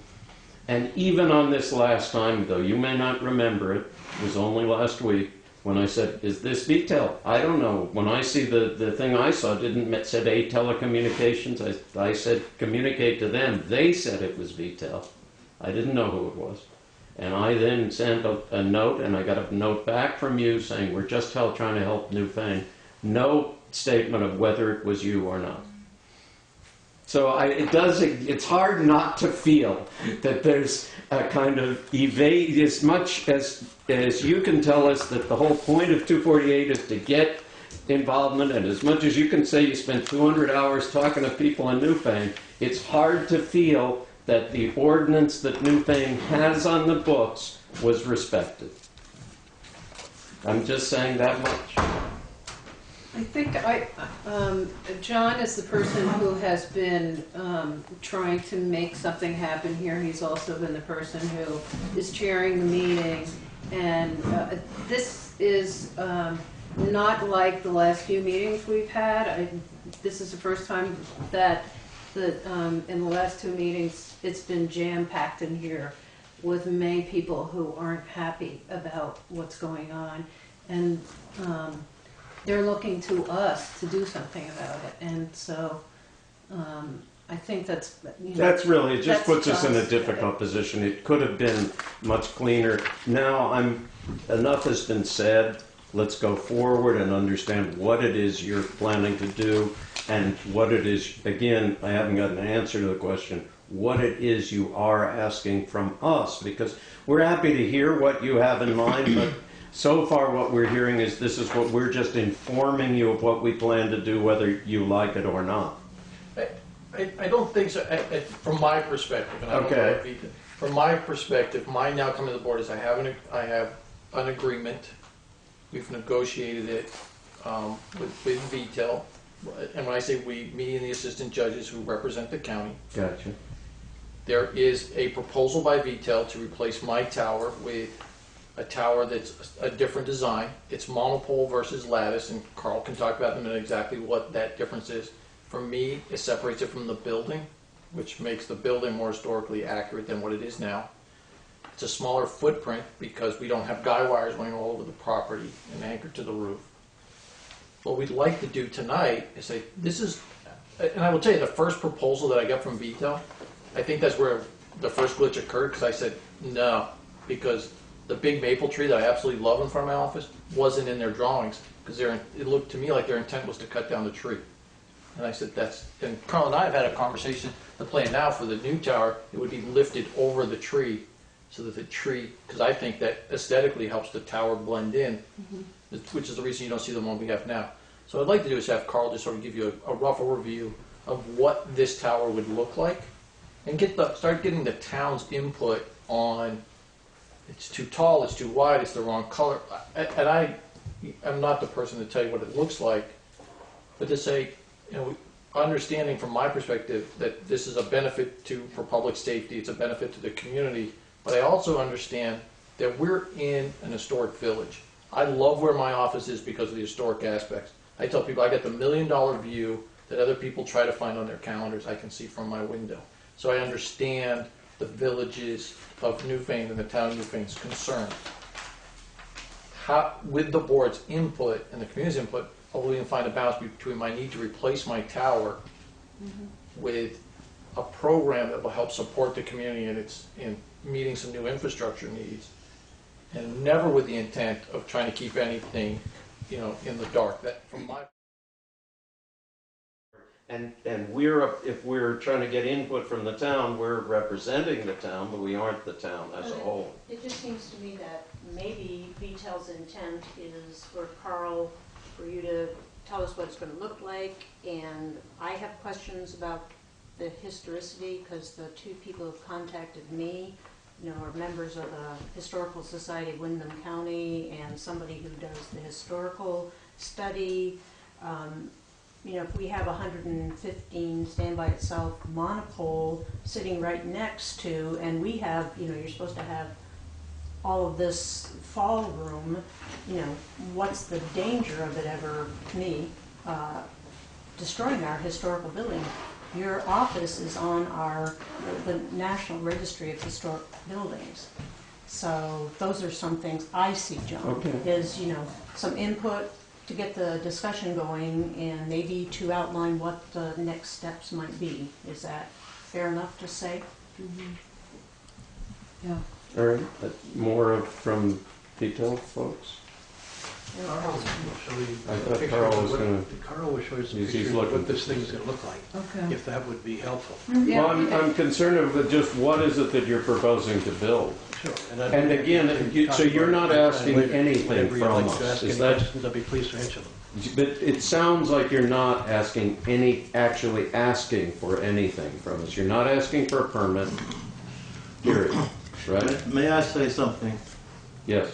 and even on this last time, though, you may not remember it, it was only last week, when I said, is this VTEL? I don't know. When I see the thing I saw said A Telecommunications, I said communicate to them. They said it was VTEL. I didn't know who it was. And I then sent a note, and I got a note back from you saying, we're just trying to help Newfane. No statement of whether it was you or not. So it's hard not to feel that there's a kind of evade, as much as you can tell us that the whole point of 248 is to get involvement, and as much as you can say you spent 200 hours talking to people in Newfane, it's hard to feel that the ordinance that Newfane has on the books was respected. I'm just saying that much. I think John is the person who has been trying to make something happen here. He's also been the person who is chairing the meeting. And this is not like the last few meetings we've had. This is the first time that in the last 2 meetings it's been jam-packed in here with many people who aren't happy about what's going on. And they're looking to us to do something about it, and so I think that's That's really, it just puts us in a John's difficult position. It could have been much cleaner. Now enough has been said. Let's go forward and understand what it is you're planning to do and what it is, again, I haven't got an answer to the question, what it is you are asking from us, because we're happy to hear what you have in mind, but so far what we're hearing is this is what we're just informing you of what we plan to do, whether you like it or not. I don't think so, from my perspective, and I don't know Okay. if from my perspective, mine now coming to the board is I have an agreement. We've negotiated it with VTEL. And when I say we, me and the assistant judges who represent the county. Gotcha. There is a proposal by VTEL to replace my tower with a tower that's a different design. It's monopole versus lattice, and Carl can talk about in a minute exactly what that difference is. For me, it separates it from the building, which makes the building more historically accurate than what it is now. It's a smaller footprint because we don't have guy wires going all over the property and anchored to the roof. What we'd like to do tonight is say, this is, and I will tell you, the first proposal that I got from VTEL, I think that's where the first glitch occurred, because I said, no, because the big maple tree that I absolutely love in front of my office wasn't in their drawings, because it looked to me like their intent was to cut down the tree. And I said, and Carl and I have had a conversation, the plan now for the new tower, it would be lifted over the tree, so that the tree, because I think that aesthetically helps the tower blend in, which is the reason you don't see the one we have now. So what I'd like to do is have Carl just sort of give you a rough overview of what this tower would look like, and start getting the town's input on, it's too tall, it's too wide, it's the wrong color. And I'm not the person to tell you what it looks like, but to say, understanding from my perspective that this is a benefit for public safety, it's a benefit to the community, but I also understand that we're in an historic village. I love where my office is because of the historic aspects. I tell people I got the $1 million view that other people try to find on their calendars I can see from my window. So I understand the villages of Newfane and the town of Newfane's concern. With the board's input and the community's input, hopefully we can find a balance between my need to replace my tower with a program that will help support the community in meeting some new infrastructure needs, and never with the intent of trying to keep anything, in the dark. That from my And if we're trying to get input from the town, we're representing the town, but we aren't the town as a whole. It just seems to me that maybe VTEL's intent is for Carl, for you to tell us what it's going to look like, and I have questions about the historicity, because the two people who have contacted me, are members of the Historical Society of Windham County and somebody who does the historical study. If we have 115 stand by itself monopole sitting right next to, and we have, you're supposed to have all of this fall room, what's the danger of it ever, to me, destroying our historical building? Your office is on the National Registry of Historic Buildings. So those are some things I see, John, is, some input to get the discussion going, and maybe to outline what the next steps might be. Is that fair enough to say? Yeah. All right, more from VTEL folks? Carl will show you I a thought picture Carl of was what- gonna- Carl will show you some He's pictures of looking. what this thing is going to look like, Okay. if that would be helpful. Yeah, Well, okay. I'm concerned with just what is it that you're proposing to build? Sure. And again, so you're not asking anything Whenever you'd from like to us, ask is any that? questions, I'll be pleased to answer them. But it sounds like you're not actually asking for anything from us. You're not asking for a permit, period, right? May I say something? Yes.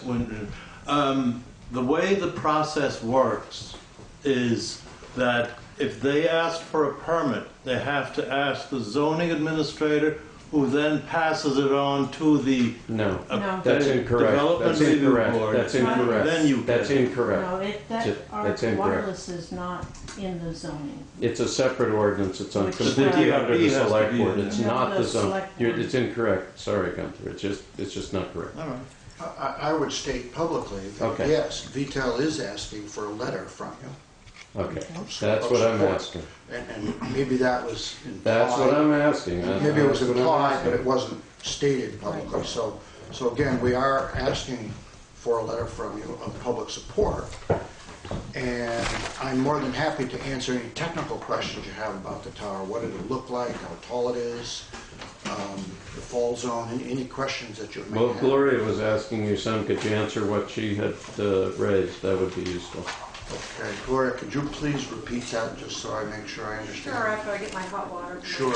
The way the process works is that if they ask for a permit, they have to ask the zoning administrator, who then passes it on to the No, No. that's incorrect. Development That's Review incorrect. Board. That's incorrect. Then you That's get it. incorrect. No, That's our incorrect. wireless is not in the zoning. It's a separate ordinance. It's on Which- completely The under the DRB has to select be board. in It's there. not No, the the zone. select board. It's incorrect. Sorry, Gunther. It's just not correct. All right. I would state publicly that, Okay. yes, VTEL is asking for a letter from you. Okay, that's what I'm asking. And maybe that was implied. That's what I'm asking. Maybe it was That's what I'm implied, but asking. it wasn't stated publicly. So again, we are asking for a letter from you of public support. And I'm more than happy to answer any technical questions you have about the tower. What did it look like, how tall it is, the fall zone, any questions that you may Well, have. Gloria was asking your son, could you answer what she had raised? That would be useful. Okay, Gloria, could you please repeat that, just so I make sure I understand? Sure, after I get my hot water. Sure.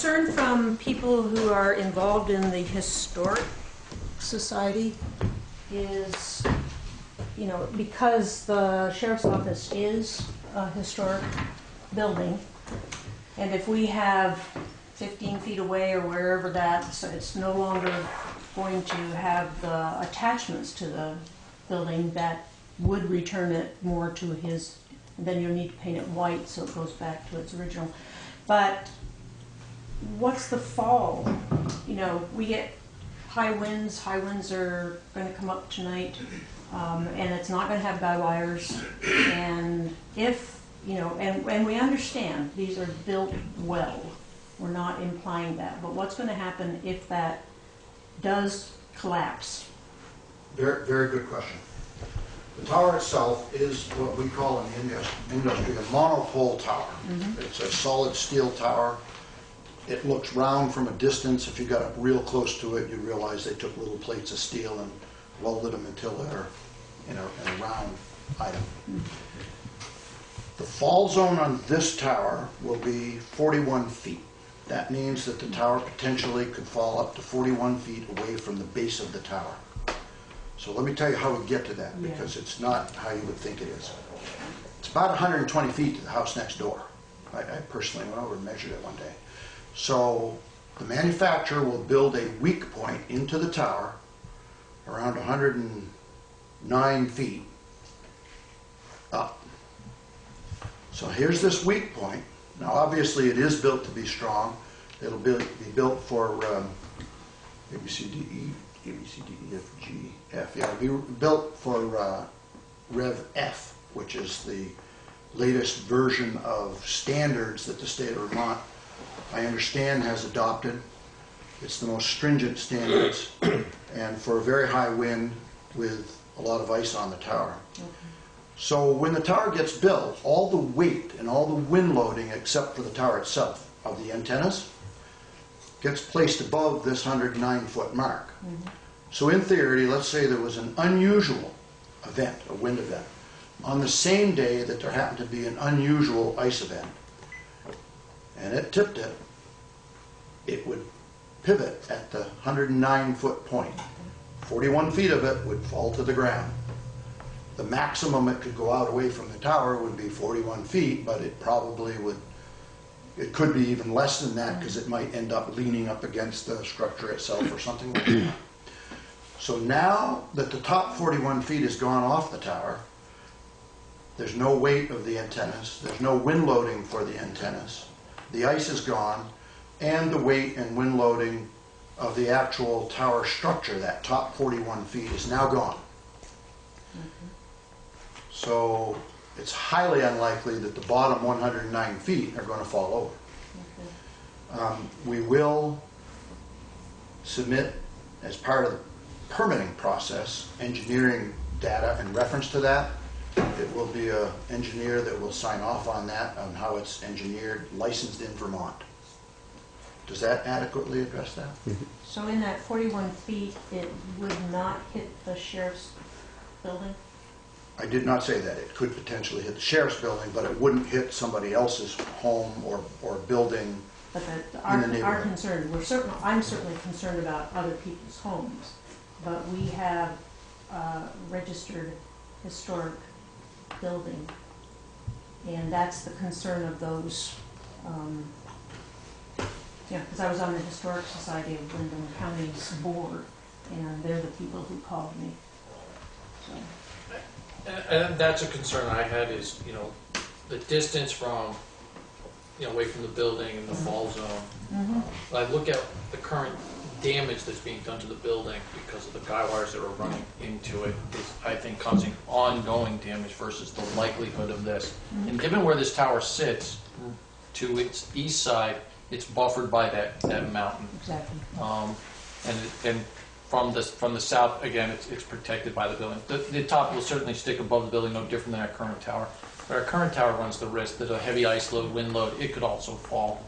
concern from people who are involved in the historic society is, you know, because the sheriff's office is a historic building, and if we have 15 feet away or wherever that, so it's no longer going to have the attachments to the building that would return it more to his, then you'll need to paint it white so it goes back to its original. But what's the fall? You know, we get high winds are going to come up tonight, and it's not going to have guy wires, and if, you know, and we understand these are built well, we're not implying that, but what's going to happen if that does collapse? Very, very good question. The tower itself is what we call in the industry a monopole tower. It's a solid steel tower. It looks round from a distance. If you got up real close to it, you realize they took little plates of steel and welded them until they're in a round item. The fall zone on this tower will be 41 feet. That means that the tower potentially could fall up to 41 feet away from the base of the tower. So let me tell you how we get to that, because it's not how you would think it is. It's about 120 feet to the house next door. I personally went over and measured it one day. So the manufacturer will build a weak point into the tower around 109 feet up. So here's this weak point. Now obviously it is built to be strong. It'll be built for A, B, C, D, E, F, G, F. Yeah, it'll be built for Rev F, which is the latest version of standards that the state of Vermont, I understand, has adopted. It's the most stringent standards, and for a very high wind with a lot of ice on the tower. Okay. So when the tower gets built, all the weight and all the wind loading, except for the tower itself, of the antennas, gets placed above this 109-foot mark. So in theory, let's say there was an unusual event, a wind event, on the same day that there happened to be an unusual ice event, and it tipped it, it would pivot at the 109-foot point. 41 feet of it would fall to the ground. The maximum it could go out away from the tower would be 41 feet, but it probably would, it could be even less than that because it might end up leaning up against the structure itself or something like that. So now that the top 41 feet has gone off the tower, there's no weight of the antennas, there's no wind loading for the antennas, the ice is gone, and the weight and wind loading of the actual tower structure, that top 41 feet, is now gone. So it's highly unlikely that the bottom 109 feet are going to fall over. We will submit, as part of the permitting process, engineering data in reference to that. It will be an engineer that will sign off on that, on how it's engineered, licensed in Vermont. Does that adequately address that? So in that 41 feet, it would not hit the sheriff's building? I did not say that. It could potentially hit the sheriff's building, but it wouldn't hit somebody else's home or building But in the neighborhood. our concern, I'm certainly concerned about other people's homes, but we have a registered historic building, and that's the concern of those. Because I was on the Historic Society of Wyndham County's board, and they're the people who called me. So. And that's a concern I had is, you know, the distance from, you know, away from the building and the fall zone. When I look at the current damage that's being done to the building because of the guy wires that are running into it is, I think, causing ongoing damage versus the likelihood of this. And given where this tower sits to its east side, it's buffered by that mountain. Exactly. And from the south, again, it's protected by the building. The top will certainly stick above the building, no different than our current tower. But our current tower runs the risk that a heavy ice load, wind load, it could also fall.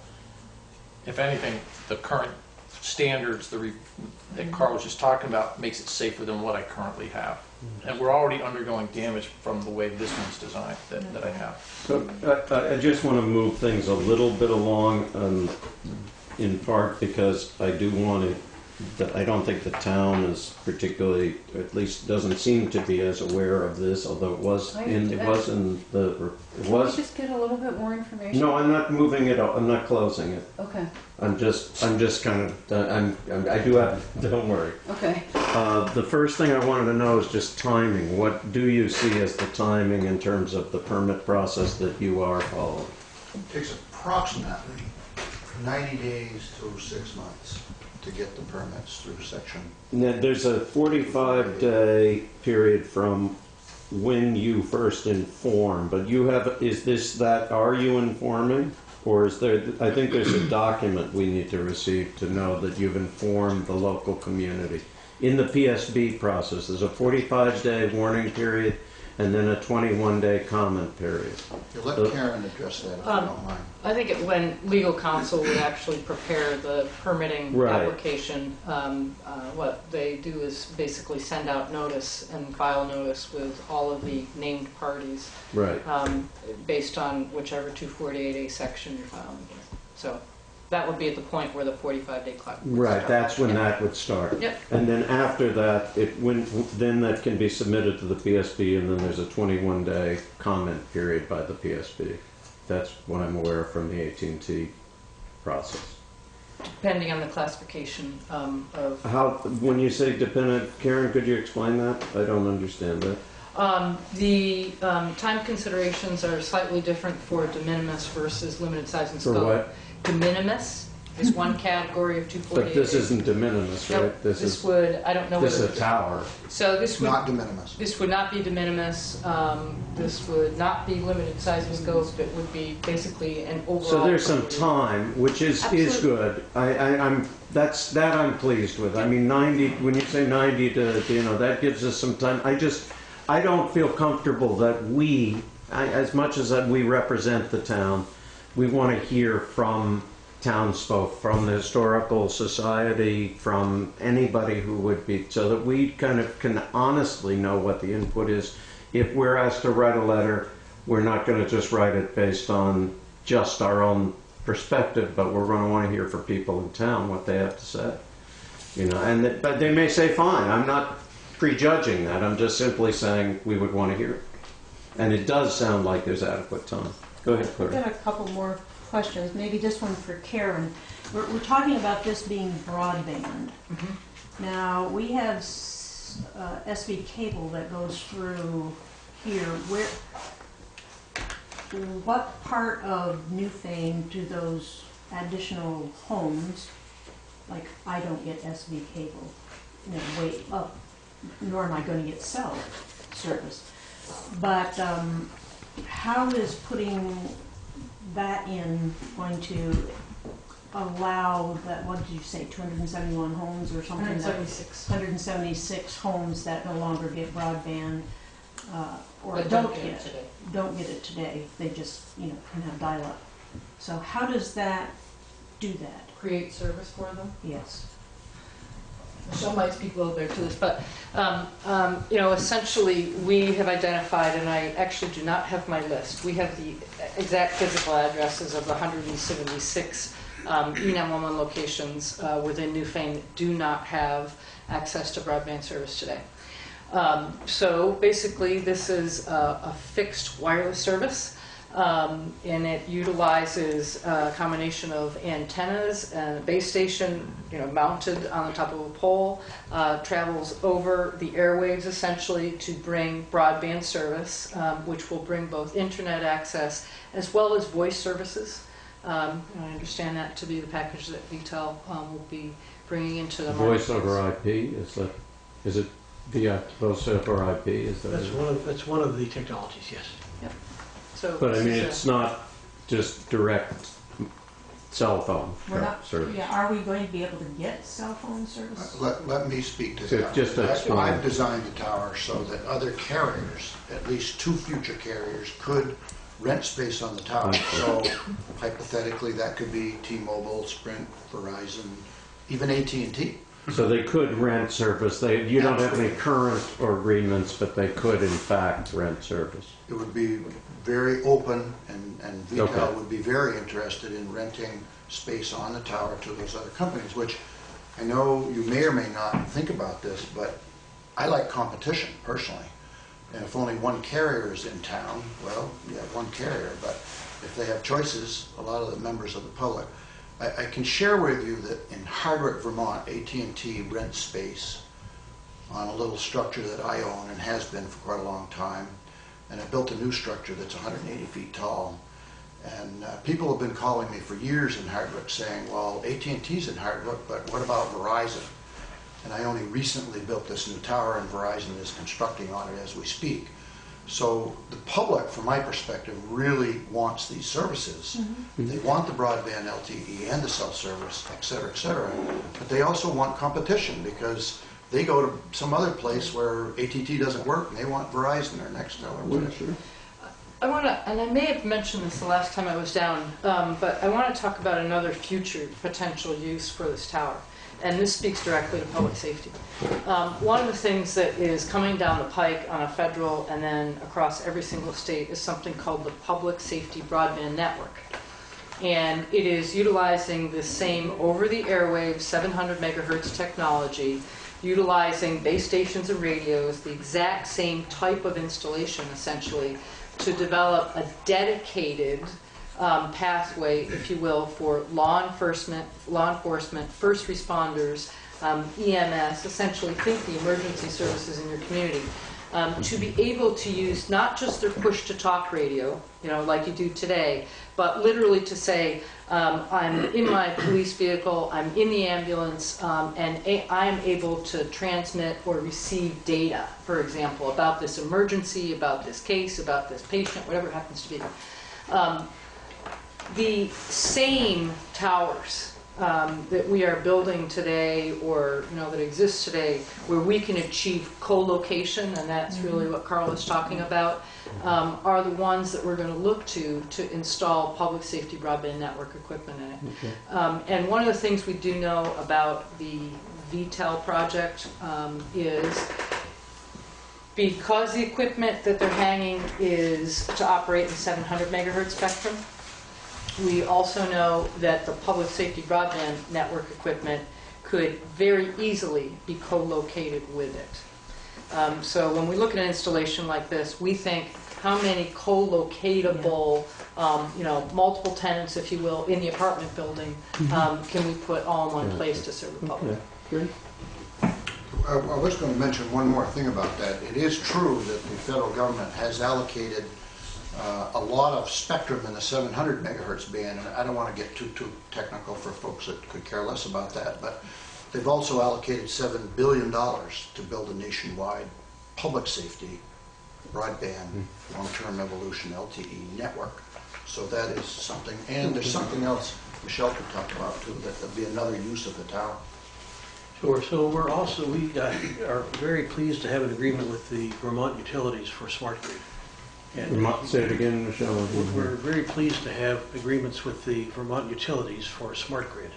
If anything, the current standards that Carl was just talking about makes it safer than what I currently have. And we're already undergoing damage from the way this one's designed that I have. So I just want to move things a little bit along. in part because I do want to, that I don't think the town is particularly, or at least doesn't seem to be as aware of this, although it was in the, it Can we was. just get a little bit more information? No, I'm not moving it, I'm not closing it. Okay, I'm just kind of, I do have, don't worry. okay. The first thing I wanted to know is just timing. What do you see as the timing in terms of the permit process that you are following? It takes approximately 90 days to 6 months to get the permits through section. Now, there's a 45-day period from when you first inform, but you have, is this that, are you informing? Or is there, I think there's a document we need to receive to know that you've informed the local community. In the PSB process, there's a 45-day warning period and then a 21-day comment period. You let Karen address that if you don't mind. I think when legal counsel would actually prepare the permitting Right. application, what they do is basically send out notice and file notice with all of the named parties, Right. based on whichever 248A section you're filing with. So that would be at the point where the 45-day clock would Right, start. that's when Yep. that would start. Yep. And then after that, then that can be submitted to the PSB, and then there's a 21-day comment period by the PSB. That's what I'm aware of from the AT&T process. Depending on the classification of... How, when you say dependent, Karen, could you explain that? I don't understand that. The time considerations are slightly different for de minimis versus limited size and For scope. what? De minimis is one category of 248. But this isn't de minimis, right? Nope, this would, I don't know This whether... is a tower. So this would... Not de minimis. This would not be de minimis, this would not be limited size and scope, it would be basically an overall... So there's some time, which is Absolutely. good. I'm I'm pleased with. I mean, 90. When you say 90 to, that gives us some time. I don't feel comfortable that as much as that we represent the town, we want to hear from townsfolk, from the historical society, from anybody who would be, so that we kind of can honestly know what the input is. If we're asked to write a letter, we're not going to just write it based on just our own perspective, but we're going to want to hear from people in town what they have to say. But they may say, fine, I'm not prejudging that, I'm just simply saying we would want to hear it. And it does sound like there's adequate time. Go ahead, I've Claire. got a couple more questions, maybe this one for Karen. We're talking about this being broadband. Now, we have SV cable that goes through here. What part of Newfane do those additional homes, like I don't get SV cable, way up, nor am I going to get cell service. But how is putting that in going to allow that, what did you say, 271 homes or something? 176. 176 homes that no longer get broadband or But don't get it today. don't get it today. They just, can have dial-up. So how does that do that? Create service for them? Yes. Michelle might speak a little bit to this, but essentially we have identified, and I actually do not have my list, we have the exact physical addresses of the 176 E911 locations within Newfane that do not have access to broadband service today. So basically this is a fixed wireless service. And it utilizes a combination of antennas and a base station, mounted on the top of a pole, travels over the airwaves essentially to bring broadband service, which will bring both internet access as well as voice services. I understand that to be the package that VTEL will be bringing into the market. Voice over IP, is it via voice over IP? Is that That's one of the technologies, yes. So But I this mean, is it's not just direct cell phone We're not, service. are we going to be able to get cell phone service? Let me speak to So that. just explain. I've designed the tower so that other carriers, at least 2 future carriers, could rent space on the tower. So hypothetically, that could be T-Mobile, Sprint, Verizon, even AT&T. So they could rent service. You don't have any current agreements, but they could in fact rent service. It would be very open, and VTEL Okay. would be very interested in renting space on the tower to those other companies, which I know you may or may not think about this, but I like competition personally. And if only one carrier is in town, well, you have one carrier, but if they have choices, a lot of the members of the public. I can share with you that in Hardwick, Vermont, AT&T rents space on a little structure that I own and has been for quite a long time. And I built a new structure that's 180 feet tall. And people have been calling me for years in Hardwick saying, well, AT&T's in Hardwick, but what about Verizon? And I only recently built this new tower, and Verizon is constructing on it as we speak. So the public, from my perspective, really wants these services. They want the broadband LTE and the cell service, et cetera, but they also want competition because they go to some other place where AT&T doesn't work and they want Verizon or Nextel or whatever. I want to, and I may have mentioned this the last time I was down, but I want to talk about another future potential use for this tower. And this speaks directly to public safety. One of the things that is coming down the pike on a federal and then across every single state is something called the Public Safety Broadband Network. And it is utilizing the same over-the-airwaves 700 megahertz technology, utilizing base stations and radios, the exact same type of installation essentially, to develop a dedicated pathway, if you will, for law enforcement, first responders, EMS, essentially think the emergency services in your community, to be able to use not just their push-to-talk radio, like you do today, but literally to say, I'm in my police vehicle, I'm in the ambulance, and I am able to transmit or receive data, for example, about this emergency, about this case, about this patient, whatever it happens to be. The same towers that we are building today, or that exist today, where we can achieve co-location, and that's really what Carl is talking about, are the ones that we're going to look to install public safety broadband network equipment in it. And one of the things we do know about the VTEL project is because the equipment that they're hanging is to operate in 700 megahertz spectrum, we also know that the public safety broadband network equipment could very easily be co-located with it. So when we look at an installation like this, we think how many co-locatable, multiple tenants, if you will, in the apartment building can we put all in one place to serve the public? I was going to mention one more thing about that. It is true that the federal government has allocated a lot of spectrum in the 700 megahertz band, and I don't want to get too technical for folks that could care less about that, but they've also allocated $7 billion to build a nationwide public safety broadband long-term evolution LTE network. So that is something, and there's something else Michelle could talk about too, that there'll be another use of the tower. Sure. So we are very pleased to have an agreement with the Vermont utilities for smart grid. And Say it again, Michelle. we're very pleased to have agreements with the Vermont utilities for smart grid.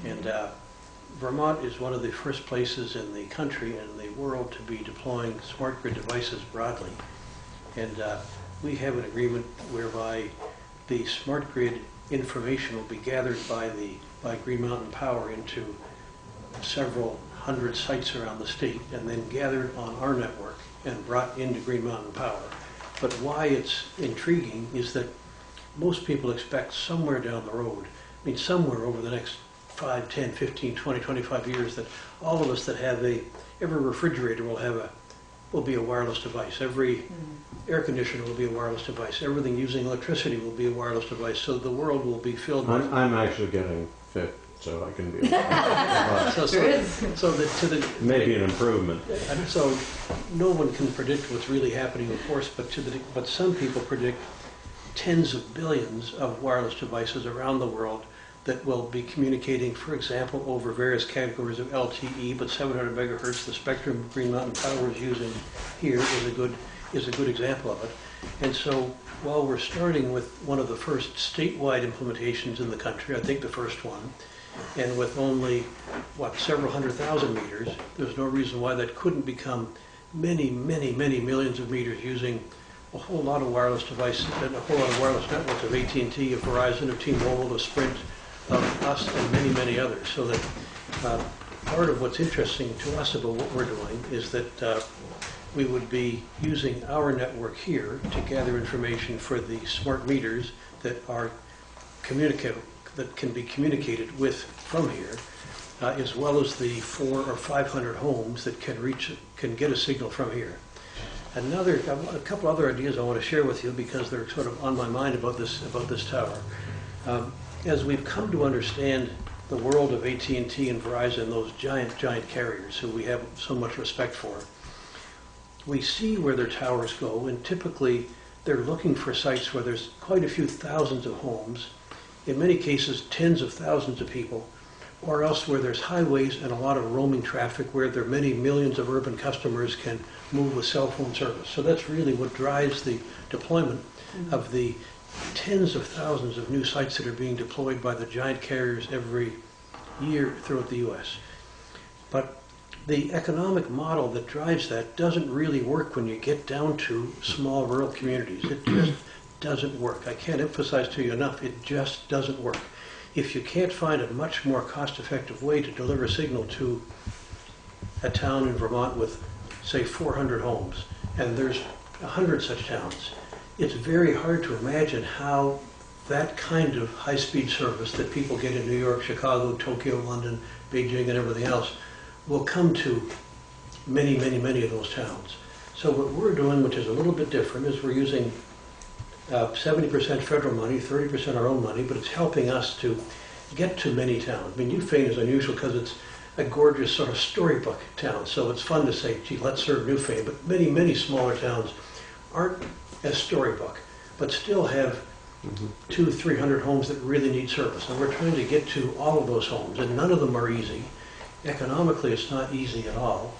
And Vermont is one of the first places in the country and in the world to be deploying smart grid devices broadly. And we have an agreement whereby the smart grid information will be gathered by Green Mountain Power into several hundred sites around the state and then gathered on our network and brought into Green Mountain Power. But why it's intriguing is that most people expect somewhere down the road, somewhere over the next 5, 10, 15, 20, 25 years, that all of us that have every refrigerator will be a wireless device. Every air conditioner will be a wireless device. Everything using electricity will be a wireless device. So the world will be filled with... I'm actually getting fit, so I can be maybe an improvement. So no one can predict what's really happening, of course, but some people predict tens of billions of wireless devices around the world that will be communicating, for example, over various categories of LTE, but 700 megahertz, the spectrum Green Mountain Power is using here is a good example of it. And so while we're starting with one of the first statewide implementations in the country, I think the first one, and with only, several 100,000 meters, there's no reason why that couldn't become many, many, many millions of meters using a whole lot of wireless devices and a whole lot of wireless networks of AT&T, of Verizon, of T-Mobile, of Sprint, of us, and many, many others. So that part of what's interesting to us about what we're doing is that we would be using our network here to gather information for the smart meters that are that can be communicated with from here, as well as the 400 or 500 homes that can get a signal from here. A couple other ideas I want to share with you because they're sort of on my mind about this tower. As we've come to understand the world of AT&T and Verizon, those giant carriers who we have so much respect for, we see where their towers go, and typically they're looking for sites where there's quite a few thousands of homes, in many cases tens of thousands of people, or else where there's highways and a lot of roaming traffic where there are many millions of urban customers can move with cell phone service. So that's really what drives the deployment of the tens of thousands of new sites that are being deployed by the giant carriers every year throughout the U.S. But the economic model that drives that doesn't really work when you get down to small rural communities. It just doesn't work. I can't emphasize to you enough, it just doesn't work. If you can't find a much more cost-effective way to deliver a signal to a town in Vermont with, say, 400 homes, and there's 100 such towns, it's very hard to imagine how that kind of high-speed service that people get in New York, Chicago, Tokyo, London, Beijing, and everything else will come to many, many, many of those towns. So what we're doing, which is a little bit different, is we're using 70% federal money, 30% our own money, but it's helping us to get to many towns. I mean, Newfane is unusual because it's a gorgeous sort of storybook town, so it's fun to say, gee, let's serve Newfane, but many, many smaller towns aren't as storybook, but still have 200-300 homes that really need service. And we're trying to get to all of those homes, and none of them are easy. Economically, it's not easy at all.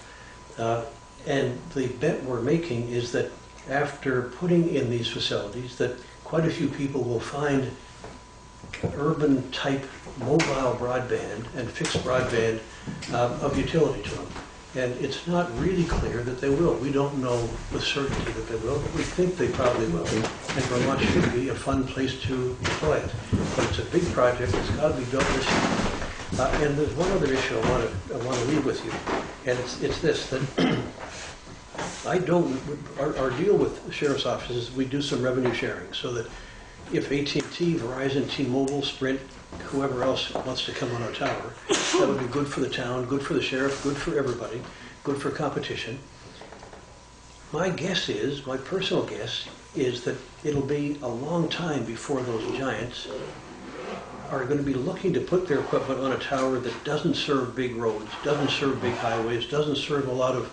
And the bet we're making is that after putting in these facilities, that quite a few people will find urban-type mobile broadband and fixed broadband of utility to them. And it's not really clear that they will. We don't know with certainty that they will, but we think they probably will. And Vermont should be a fun place to deploy it. But it's a big project. It's got to be built this year. And there's one other issue I want to leave with you, and it's this, that our deal with the sheriff's office is we do some revenue sharing, so that if AT&T, Verizon, T-Mobile, Sprint, whoever else wants to come on our tower, that would be good for the town, good for the sheriff, good for everybody, good for competition. My personal guess is that it'll be a long time before those giants are going to be looking to put their equipment on a tower that doesn't serve big roads, doesn't serve big highways, doesn't serve a lot of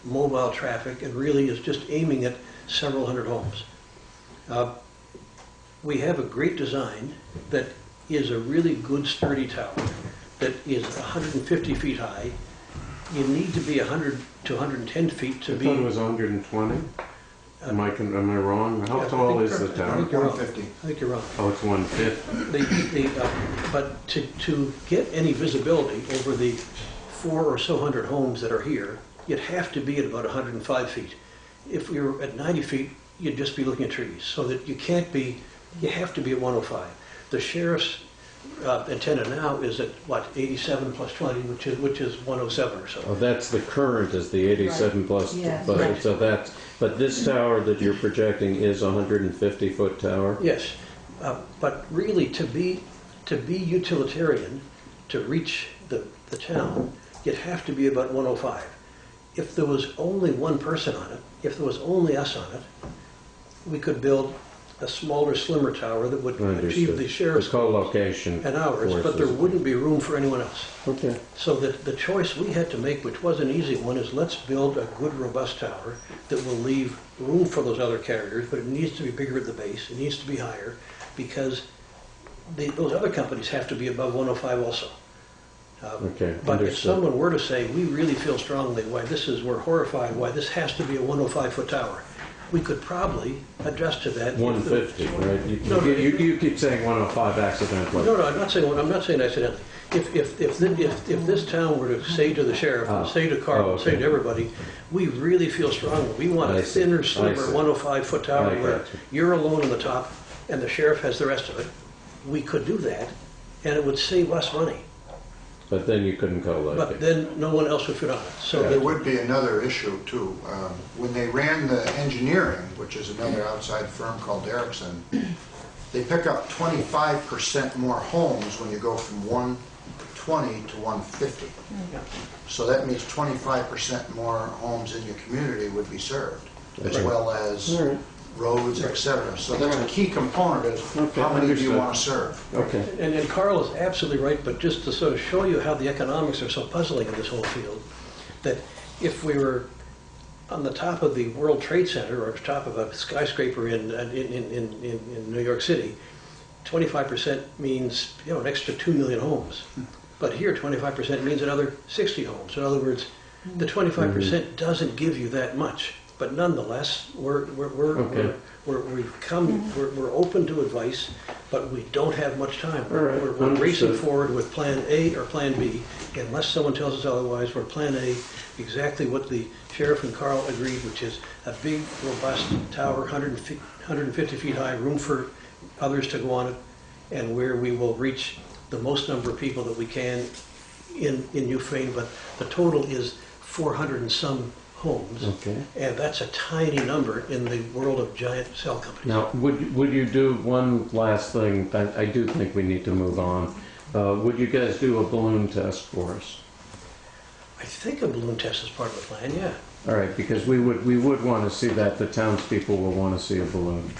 mobile traffic, and really is just aiming at several hundred homes. We have a great design that is a really good sturdy tower that is 150 feet high. You need to be 100 to 110 feet to be... I thought it was 120. Am I wrong? How tall is the tower? I think you're 150. I think you're wrong. Oh, it's 150. But to get any visibility over the 400 or so homes that are here, you'd have to be at about 105 feet. If we were at 90 feet, you'd just be looking at trees. So that you have to be at 105. The sheriff's antenna now is at, 87 plus 20, which is 107 or so. Oh, that's the current, is the 87 Right. plus. Yes. But, Right. but this tower that you're projecting is a 150-foot tower? Yes, but really to be utilitarian, to reach the town, you'd have to be about 105. If there was only one person on it, if there was only us on it, we could build a smaller, slimmer tower that would achieve the sheriff's It's called location and ours, but there wouldn't be room for anyone else. Okay. So the choice we had to make, which was an easy one, is let's build a good, robust tower that will leave room for those other carriers, but it needs to be bigger at the base, it needs to be higher, because those other companies have to be above 105 also. Okay, But if understood. someone were to say, we really feel strongly we're horrified why this has to be a 105-foot tower, we could probably adjust to that. 150, right? No, no, You keep saying 105 accidentally. No, I'm not saying accidentally. If this town were to say to the sheriff, and say to Carl, and say to everybody, we really feel strongly, we want a thinner, slimmer 105-foot tower where you're alone on the top and the sheriff has the rest of it, we could do that, and it would save us money. But then you couldn't co-locate. But then no one else would fit on it. So There would be another issue too. When they ran the engineering, which is another outside firm called Erickson, they pick up 25% more homes when you go from 120 to 150. So that means 25% more homes in your community would be served, as well as roads, etc. So that's a key component is how many do you want to serve? Okay. And Carl is absolutely right, but just to sort of show you how the economics are so puzzling in this whole field, that if we were on the top of the World Trade Center or top of a skyscraper in New York City, 25% means an extra 2 million homes. But here, 25% means another 60 homes. In other words, the 25% doesn't give you that much. But nonetheless, we're open to advice, but we don't have much time. We're racing forward with Plan A or Plan B, unless someone tells us otherwise. We're Plan A, exactly what the sheriff and Carl agreed, which is a big, robust tower, 150 feet high, room for others to go on it, and where we will reach the most number of people that we can in Newfane. But the total is 400 and some homes, and that's a tiny number in the world of giant cell companies. Now, would you do one last thing? I do think we need to move on. Would you guys do a balloon test for us? I think a balloon test is part of the plan, yeah. All right, because we would want to see that. The townspeople will want to see a balloon.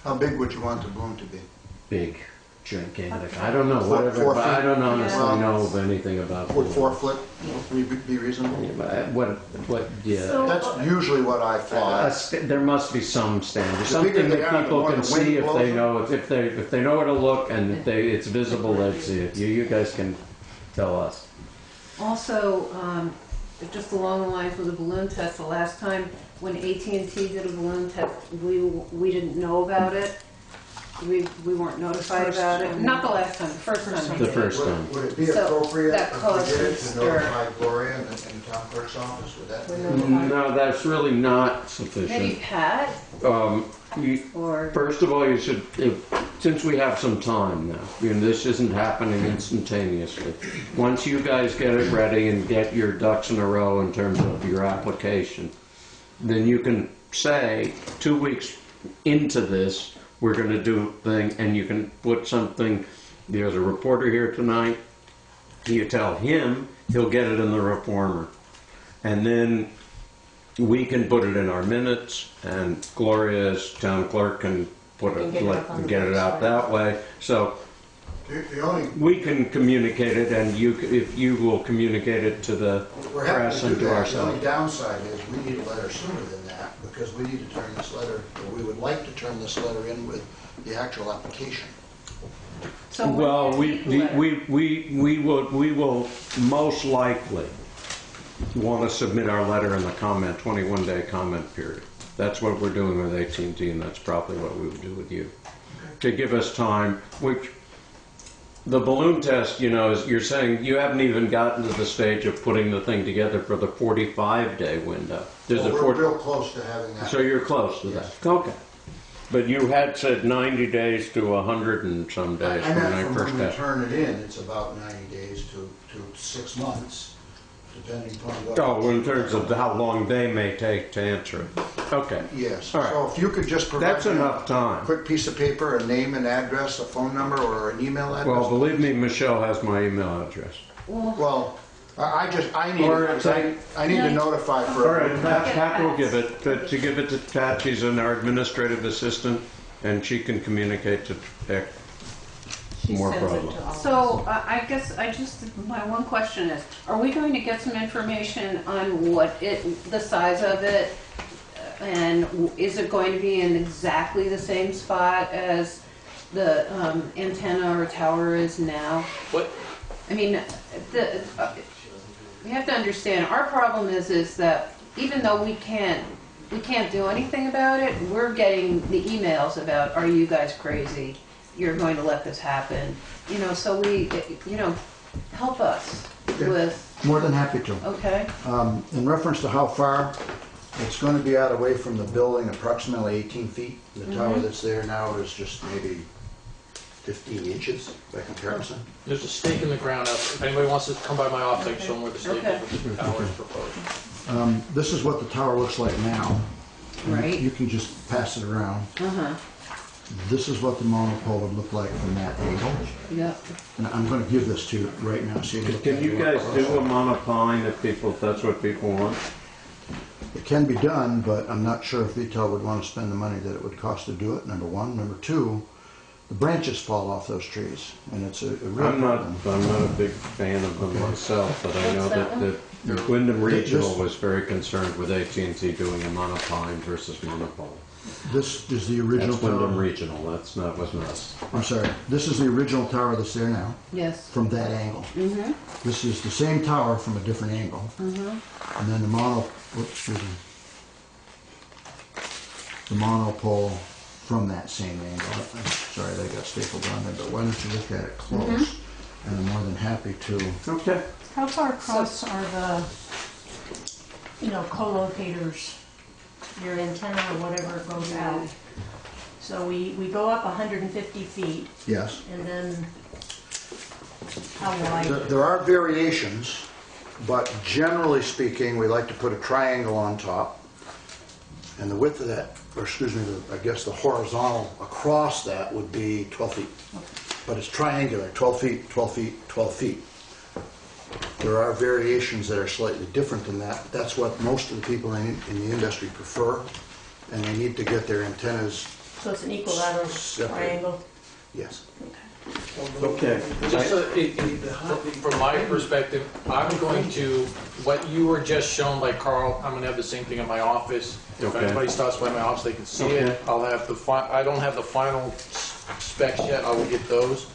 How big would you want the balloon to be? Big, gigantic. I don't know. Whatever. But I don't honestly know of anything about. Would 4 foot be reasonable? What? Yeah. So- That's usually what I thought. There must be some standard, The something bigger they that are, the people more can the wind see if blows they them. know if they know where to look and if it's visible, they'd see it. You guys can tell us. Also, just along the lines with the balloon test, the last time when AT&T did a balloon test, we didn't know about it. We weren't notified about it. Not the last time, the first time. they The did. first time. Would it be So, appropriate that if caused we did it some to notify Gloria in the town clerk's office? Would that be? No, that's really not Maybe sufficient. Pat, or... First of all, you should, since we have some time now, this isn't happening instantaneously. Once you guys get it ready and get your ducks in a row in terms of your application, then you can say 2 weeks into this, we're going to do thing, and you can put something. There's a reporter here tonight. You tell him, he'll get it in the Reformer, and then we can put it in our minutes, and Gloria's town clerk can get it out that way. So we can communicate it, and if you will communicate it to the press and to The ourselves. only downside is we need a letter sooner than that, because we need to turn this letter, or we would like to turn this letter in with the actual application. So Well, when did he letter? we will most likely want to submit our letter in the 21-day comment period. That's what we're doing with AT&T, and that's probably what we would do with you. To give us time, which the balloon test, is you're saying you haven't even gotten to the stage of putting the thing together for the 45-day window. We're real close to having that. So you're close to that. Okay. But you had said 90 days to 100 and some days I when I meant from first when we got. turn it in, it's about 90 days to 6 months, depending upon what. Oh, in terms of how long they may take to answer it. Okay. Yes. All right. So if you could just provide. That's me enough a time. quick piece of paper, a name and address, a phone number, or an email address. Well, believe me, Michelle has my email address. Well, I need Or I need to notify All for. right, Pat will give it. To give it to Pat, she's our administrative assistant, and she can communicate to Beck more broadly. So I guess my one question is, are we going to get some information on the size of it, and is it going to be in exactly the same spot as the antenna or tower is now? What? I mean, we have to understand, our problem is that even though we can't we can't do anything about it. We're getting the emails about, are you guys crazy? You're going to let this happen. You know, so we, you know, help us Okay. with, More than happy to. okay? In reference to how far, it's going to be out away from the building, approximately 18 feet. The tower that's there now is just maybe 15 inches by comparison. There's a stake in the ground out there. If anybody wants to come by my office, I can show them where the stake Okay. is, with the tower is proposed. This is what the tower looks like now. Right. You can just pass it around. Uh-huh, This is what the monopole would look like from that angle. yep. And I'm going to give this to you right now. So you can look Can at you it. guys do a monopine if that's what people want? It can be done, but I'm not sure if VTEL would want to spend the money that it would cost to do it, number one. Number two, the branches fall off those trees, and it's a real I'm problem. not a big fan of them myself, but I know What's that that Wyndham Regional This- was very concerned with AT&T doing a monopine versus monopole. This is the original That's Wyndham tower. Regional, that's not with us. I'm sorry. This is the original tower that's there now, Yes. from that angle. This is the same tower from a different angle. And then the monopole from that same angle. I'm sorry, they got stapled on there, but why don't you look at it close? And I'm more than happy to. Okay. How far across are the, co-locators, your antenna or whatever goes out? So we go up 150 feet, Yes. and then how wide? There are variations, but generally speaking, we like to put a triangle on top. And the width of that, or excuse me, I guess the horizontal across that would be 12 feet. But it's triangular, 12 feet, 12 feet, 12 feet. There are variations that are slightly different than that. That's what most of the people in the industry prefer, and they need to get their antennas, So it's an equilateral Separate. triangle? yes. Okay. Just from my perspective, I'm going to, what you were just shown by Carl, I'm gonna have the same thing in my office. If Okay. anybody stops by my office, they can see Okay. it. I'll have I don't have the final specs yet, I will get those.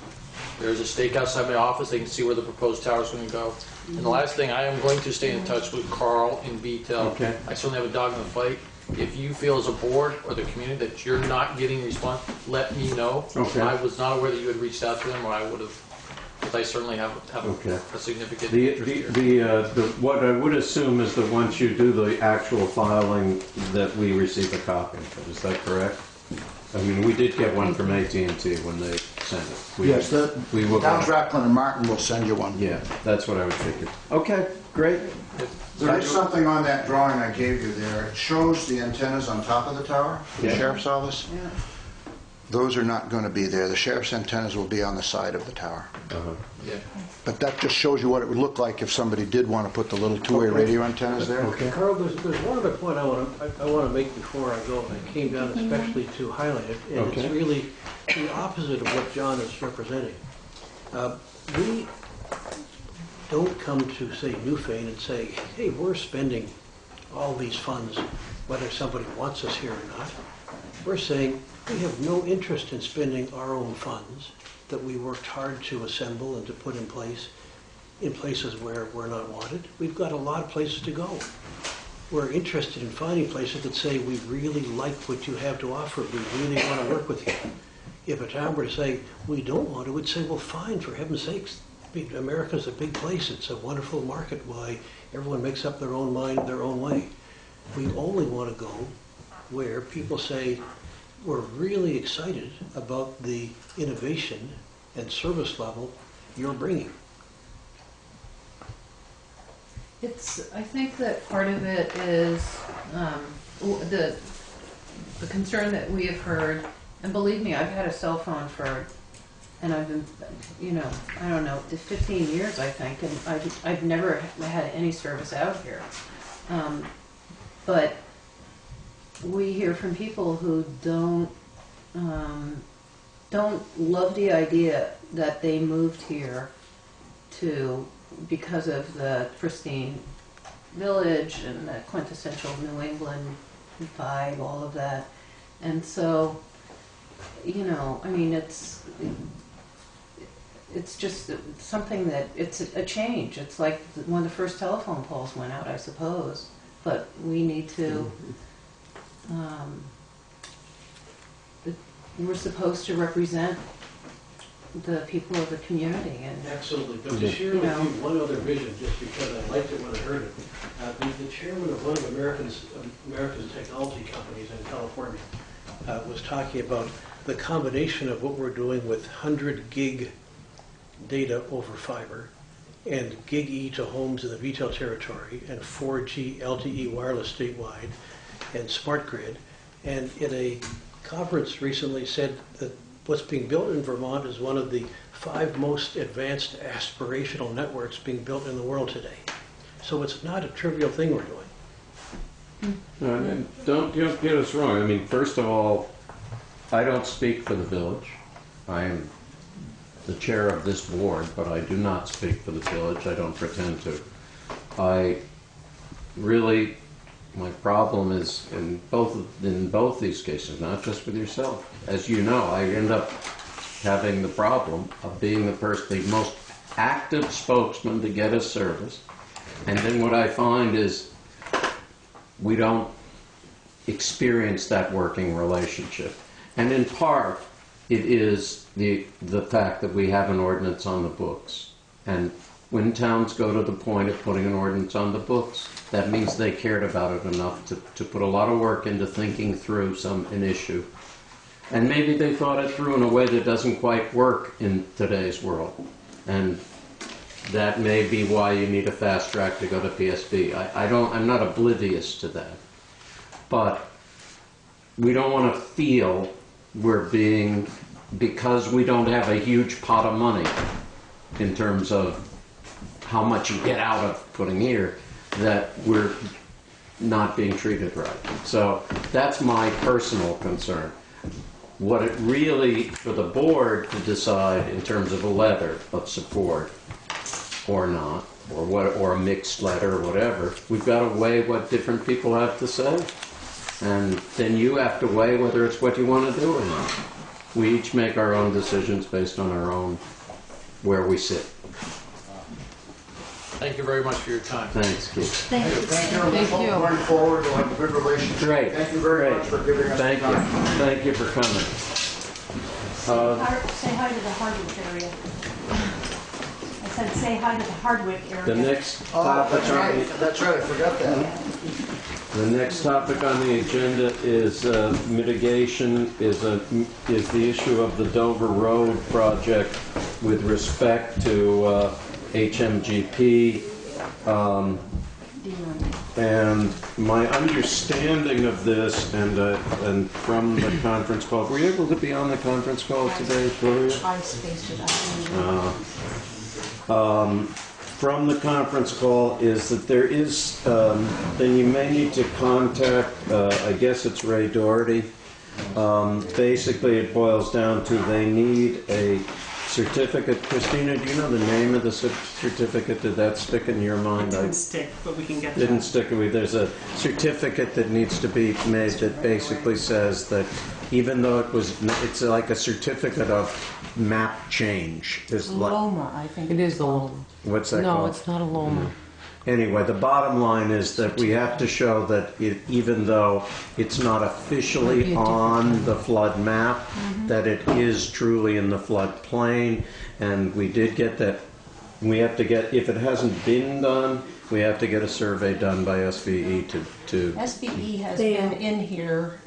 There's a stake outside my office, they can see where the proposed tower's gonna go. And the last thing, I am going to stay in touch with Carl and VTEL. Okay. I certainly have a dog in the fight. If you feel as a board or the community that you're not getting a response, let me know. Okay. I was not aware that you had reached out to them, or I would have, because I certainly have Okay. a significant The, interest here. what I would assume is that once you do the actual filing, that we receive a copy. Is that correct? I mean, we did get one from AT&T when they sent it. Yes, we will. Towns Racklin and Martin will send you one. Yeah, that's what I would figure. Okay, great. There's something on that drawing I gave you there. It shows the antennas on top of the tower, the Yeah. sheriff's office. Yeah. Those are not going to be there. The sheriff's antennas will be on the side of the tower. Yeah. But that just shows you what it would look like if somebody did want to put the little two-way radio antennas there. Okay. Carl, there's one other point I want to make before I go. I came down especially to highlight it, and Okay. it's really the opposite of what John is representing. We don't come to, say, Newfane and say, hey, we're spending all these funds, whether somebody wants us here or not. We're saying we have no interest in spending our own funds that we worked hard to assemble and to put in place in places where we're not wanted. We've got a lot of places to go. We're interested in finding places that say, we really like what you have to offer, we really want to work with you. If a town were to say, we don't want to, we'd say, well, fine, for heaven's sakes. America's a big place, it's a wonderful market, why everyone makes up their own mind their own way. We only want to go where people say, we're really excited about the innovation and service level you're bringing. I think that part of it is the concern that we have heard, and believe me, I've had a cell phone and I've been, I don't know, 15 years, I think, and I've never had any service out here. But we hear from people who don't love the idea that they moved here because of the pristine village and the quintessential New England vibe, all of that. And so, I mean, it's just something that, it's a change. It's like when the first telephone poles went out, I suppose. But we need to that we're supposed to represent the people of the community, and Absolutely, but to share with You know. you one other vision, just because I liked it when I heard it. The chairman of one of America's technology companies in California was talking about the combination of what we're doing with 100 gig data over fiber and gig E to homes in the retail territory and 4G LTE wireless statewide and smart grid. And in a conference recently said that what's being built in Vermont is one of the 5 most advanced aspirational networks being built in the world today. So it's not a trivial thing we're doing. And don't get us wrong. I mean, first of all, I don't speak for the village. I am the chair of this board, but I do not speak for the village. I don't pretend to. My problem is in both these cases, not just with yourself. As you know, I end up having the problem of being the most active spokesman to get a service. And then what I find is we don't experience that working relationship. And in part, it is the fact that we have an ordinance on the books. And when towns go to the point of putting an ordinance on the books, that means they cared about it enough to put a lot of work into thinking through an issue. And maybe they thought it through in a way that doesn't quite work in today's world. And that may be why you need a fast track to go to PSB. I'm not oblivious to that. But we don't want to feel because we don't have a huge pot of money in terms of how much you get out of putting here, that we're not being treated right. So that's my personal concern. What it really, for the board to decide in terms of a letter of support or not, or a mixed letter or whatever, we've got to weigh what different people have to say. And then you have to weigh whether it's what you want to do or not. We each make our own decisions based on our own, where we sit. Thank you very much for your time. Thanks, Keith. Thank you. Going forward, we'll have a good relationship. Great. Thank you very much for giving us the time. Thank you for coming. Say hi to the Hardwick area. I said say hi to the Hardwick area. The next Oh, topic that's right, I forgot that. The next topic on the agenda is mitigation, is the issue of the Dover Road project with respect to HMGP. And my understanding of this, and from the conference call, were you able to be on the conference call today, Gloria? I spaced it out. From the conference call is that there is, then you may need to contact, I guess it's Ray Doherty. Basically, it boils down to they need a certificate. Christina, do you know the name of the certificate? Did that stick in your mind? It didn't stick, but we can get Didn't that. stick with. There's a certificate that needs to be made that basically says that even though it's like a certificate of map change. Loma, I think. It is the Loma. What's that No, called? it's not a Loma. Anyway, the bottom line is that we have to show that even though it's not officially on the flood map, that it is truly in the flood plain. And we did get that. We have to get, if it hasn't been done, we have to get a survey done by SVE to SBE has They been are- in here.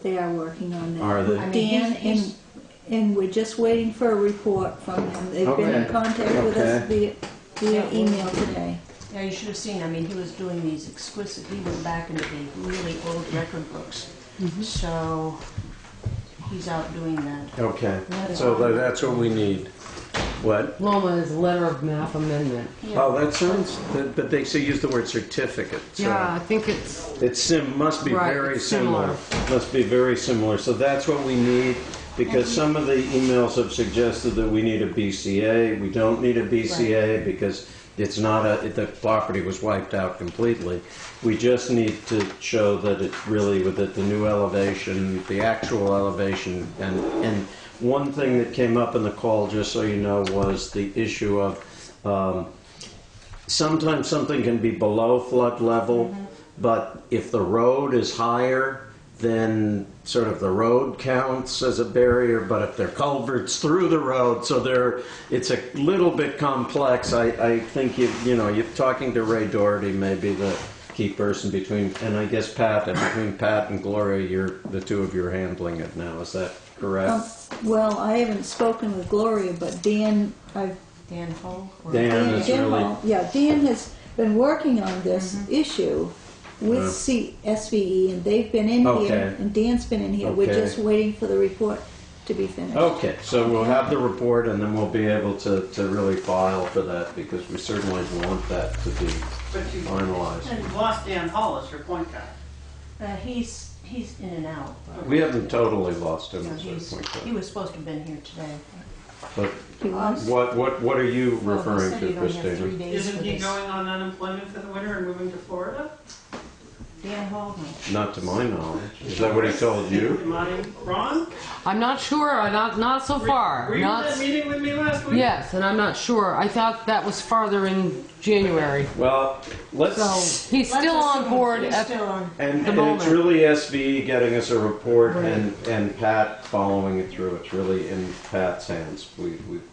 They are working on that. Are they? I mean, Dan, and we're just waiting for a report from them. They've been in Okay. contact with us via email today. Yeah, you should have seen, I mean, he was doing these exquisite, he went back into the really old record books. So he's out doing that. Okay, so that's what we need. What? Loma is letter of map amendment. Oh, that sounds, but they say use the word certificate. So Yeah, I think it's must be Right, very it's similar. Must be very similar. So that's what we need, because some of the emails have suggested that we need a BCA. We don't need a BCA because it's not the property was wiped out completely. We just need to show that it's really with the new elevation, the actual elevation, and one thing that came up in the call, just so you know, was the issue of sometimes something can be below flood level, but if the road is higher, then sort of the road counts as a barrier, but if there are culverts through the road, so it's a little bit complex. I think you're talking to Ray Doherty, maybe the key person between, and I guess Pat, and between Pat and Gloria, the two of you are handling it now. Is that correct? Well, I haven't spoken with Gloria, but Dan Hall? Dan is really... Hall, yeah, Dan has been working on this issue with SVE, and they've been in here, and Dan's been in here. We're just waiting for the report to be finished. Okay, so we'll have the report, and then we'll be able to really file for that, because we certainly want that to be finalized. And you've lost Dan Hall as your point guy. He's in and out. We haven't totally lost him. He was supposed to have been here today. But He was? what are you referring He said to, he'd only have 3 Christina? days Isn't for he this. going on unemployment for the winter and moving to Florida? Dan Hall? Not to my knowledge. Is that what he told you? Am I wrong? I'm not sure. Not so far. Were you at that meeting with me last week? Yes, and I'm not sure. I thought that was farther in January. Well, let's... So he's still on board at And the moment. it's really SVE getting us a report and Pat following it through. It's really in Pat's hands.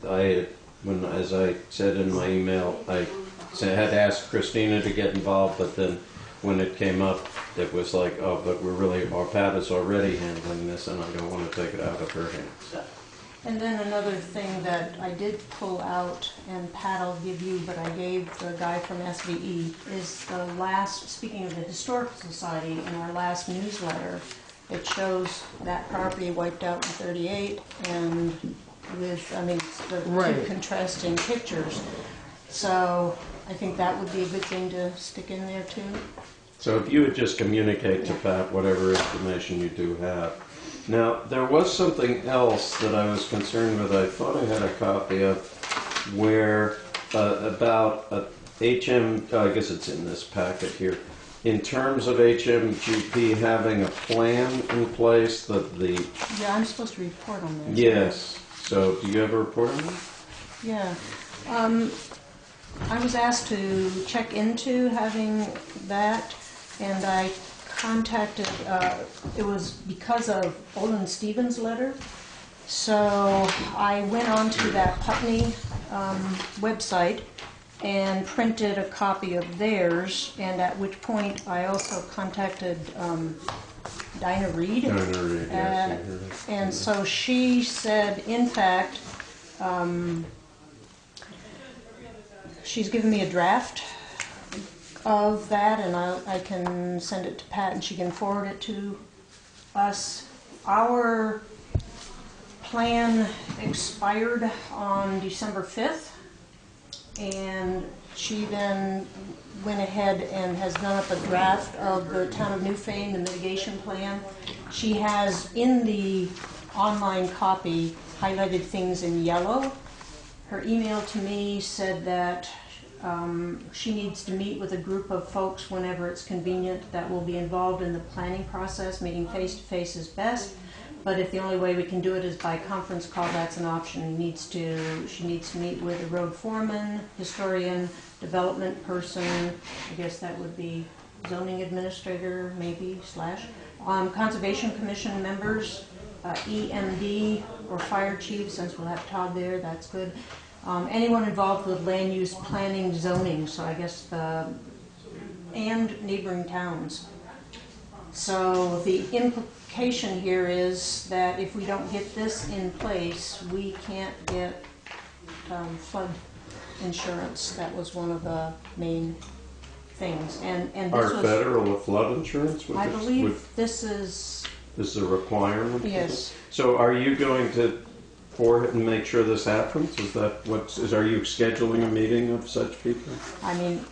As I said in my email, I had asked Christina to get involved, but then when it came up, it was like, oh, but our Pat is already handling this, and I don't want to take it out of her hands. And then another thing that I did pull out, and Pat I'll give you, but I gave the guy from SVE, is the last, speaking of the Historical Society, in our last newsletter, it shows that property wiped out in '38, and with, the two contrasting pictures. So I think that would be a good thing to stick in there too. So if you would just communicate to Pat whatever information you do have. Now, there was something else that I was concerned with. I thought I had a copy of where about I guess it's in this packet here. In terms of HMGP having a plan in place, Yeah, I'm supposed to report on this. Yes. So do you have a report on that? Yeah. I was asked to check into having that, and I contacted, it was because of Olin Stevens' letter. So I went on to that Putney website and printed a copy of theirs, and at which point I also contacted Dinah Reed. Yes. And so she said, in fact, she's given me a draft of that, and I can send it to Pat, and she can forward it to us. Our plan expired on December 5th, and she then went ahead and has done up a draft of the Town of Newfane, the mitigation plan. She has in the online copy highlighted things in yellow. Her email to me said that she needs to meet with a group of folks whenever it's convenient that will be involved in the planning process. Meeting face-to-face is best, but if the only way we can do it is by conference call, that's an option. She needs to meet with a road foreman, historian, development person, I guess that would be zoning administrator maybe, / Conservation Commission members, EMD or fire chief, since we'll have Todd there, that's good. Anyone involved with land use planning, zoning, so I guess and neighboring towns. So the implication here is that if we don't get this in place, we can't get flood insurance. That was one of the main things. And this Our was, federal flood insurance? I believe this is... This is a requirement? Yes. So are you going to for it and make sure this happens? Is that are you scheduling a meeting of such people? I mean,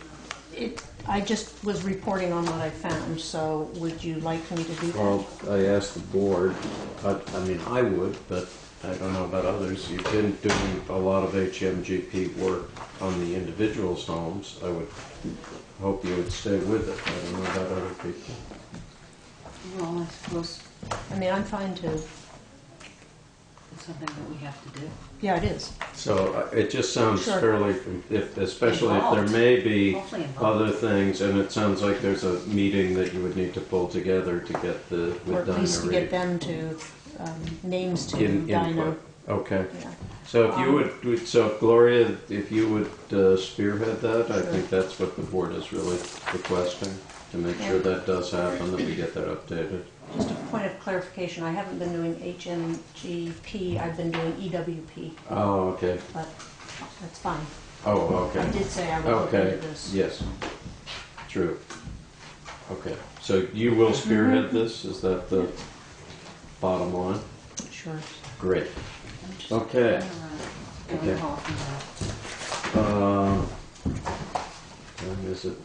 I just was reporting on what I found, so would you like me to do that? Well, I asked the board. I mean, I would, but I don't know about others. You've been doing a lot of HMGP work on the individuals' homes. I would hope you would stay with it. I don't know about other people. Well, I suppose. I mean, I'm fine to It's something that we have to do. Yeah, it is. So it just sounds Sure. fairly, especially if there may be Hopefully involved. other things, and it sounds like there's a meeting that you would need to pull together to get the, Or with at least to Dinah get ready. them to, names to In- Dinah. input. Okay. Yeah. So if you would, so Gloria, if you would spearhead that, I think that's what the board is really requesting, to make sure that does happen, that we get that updated. Just a point of clarification, I haven't been doing HMGP, I've been doing EWP, Oh, okay. but that's fine. Oh, I okay. did say I would look into Okay, this. yes. True. Okay, so you will spearhead this, is that the bottom line? Sure. Great. Okay. Okay. When is it?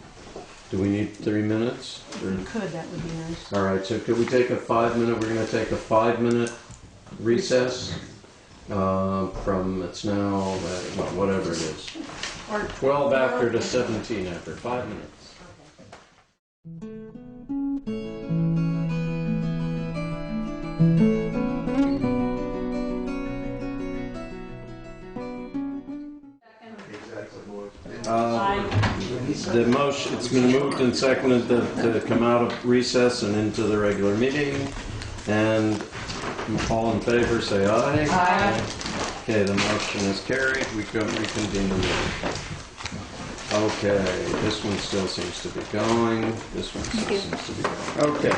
Do we need 3 minutes? If we could, that would be nice. All right, so could we take a 5-minute, we're gonna take a 5-minute recess from, it's now, well, whatever it is. Or 12 after to 17 after, 5 minutes. The motion, it's been moved and seconded to come out of recess and into the regular meeting. And all in favor, say aye. Aye. Okay, the motion is carried. We can reconvene the meeting. Okay, this one still seems to be going. This one still seems to be going. Okay.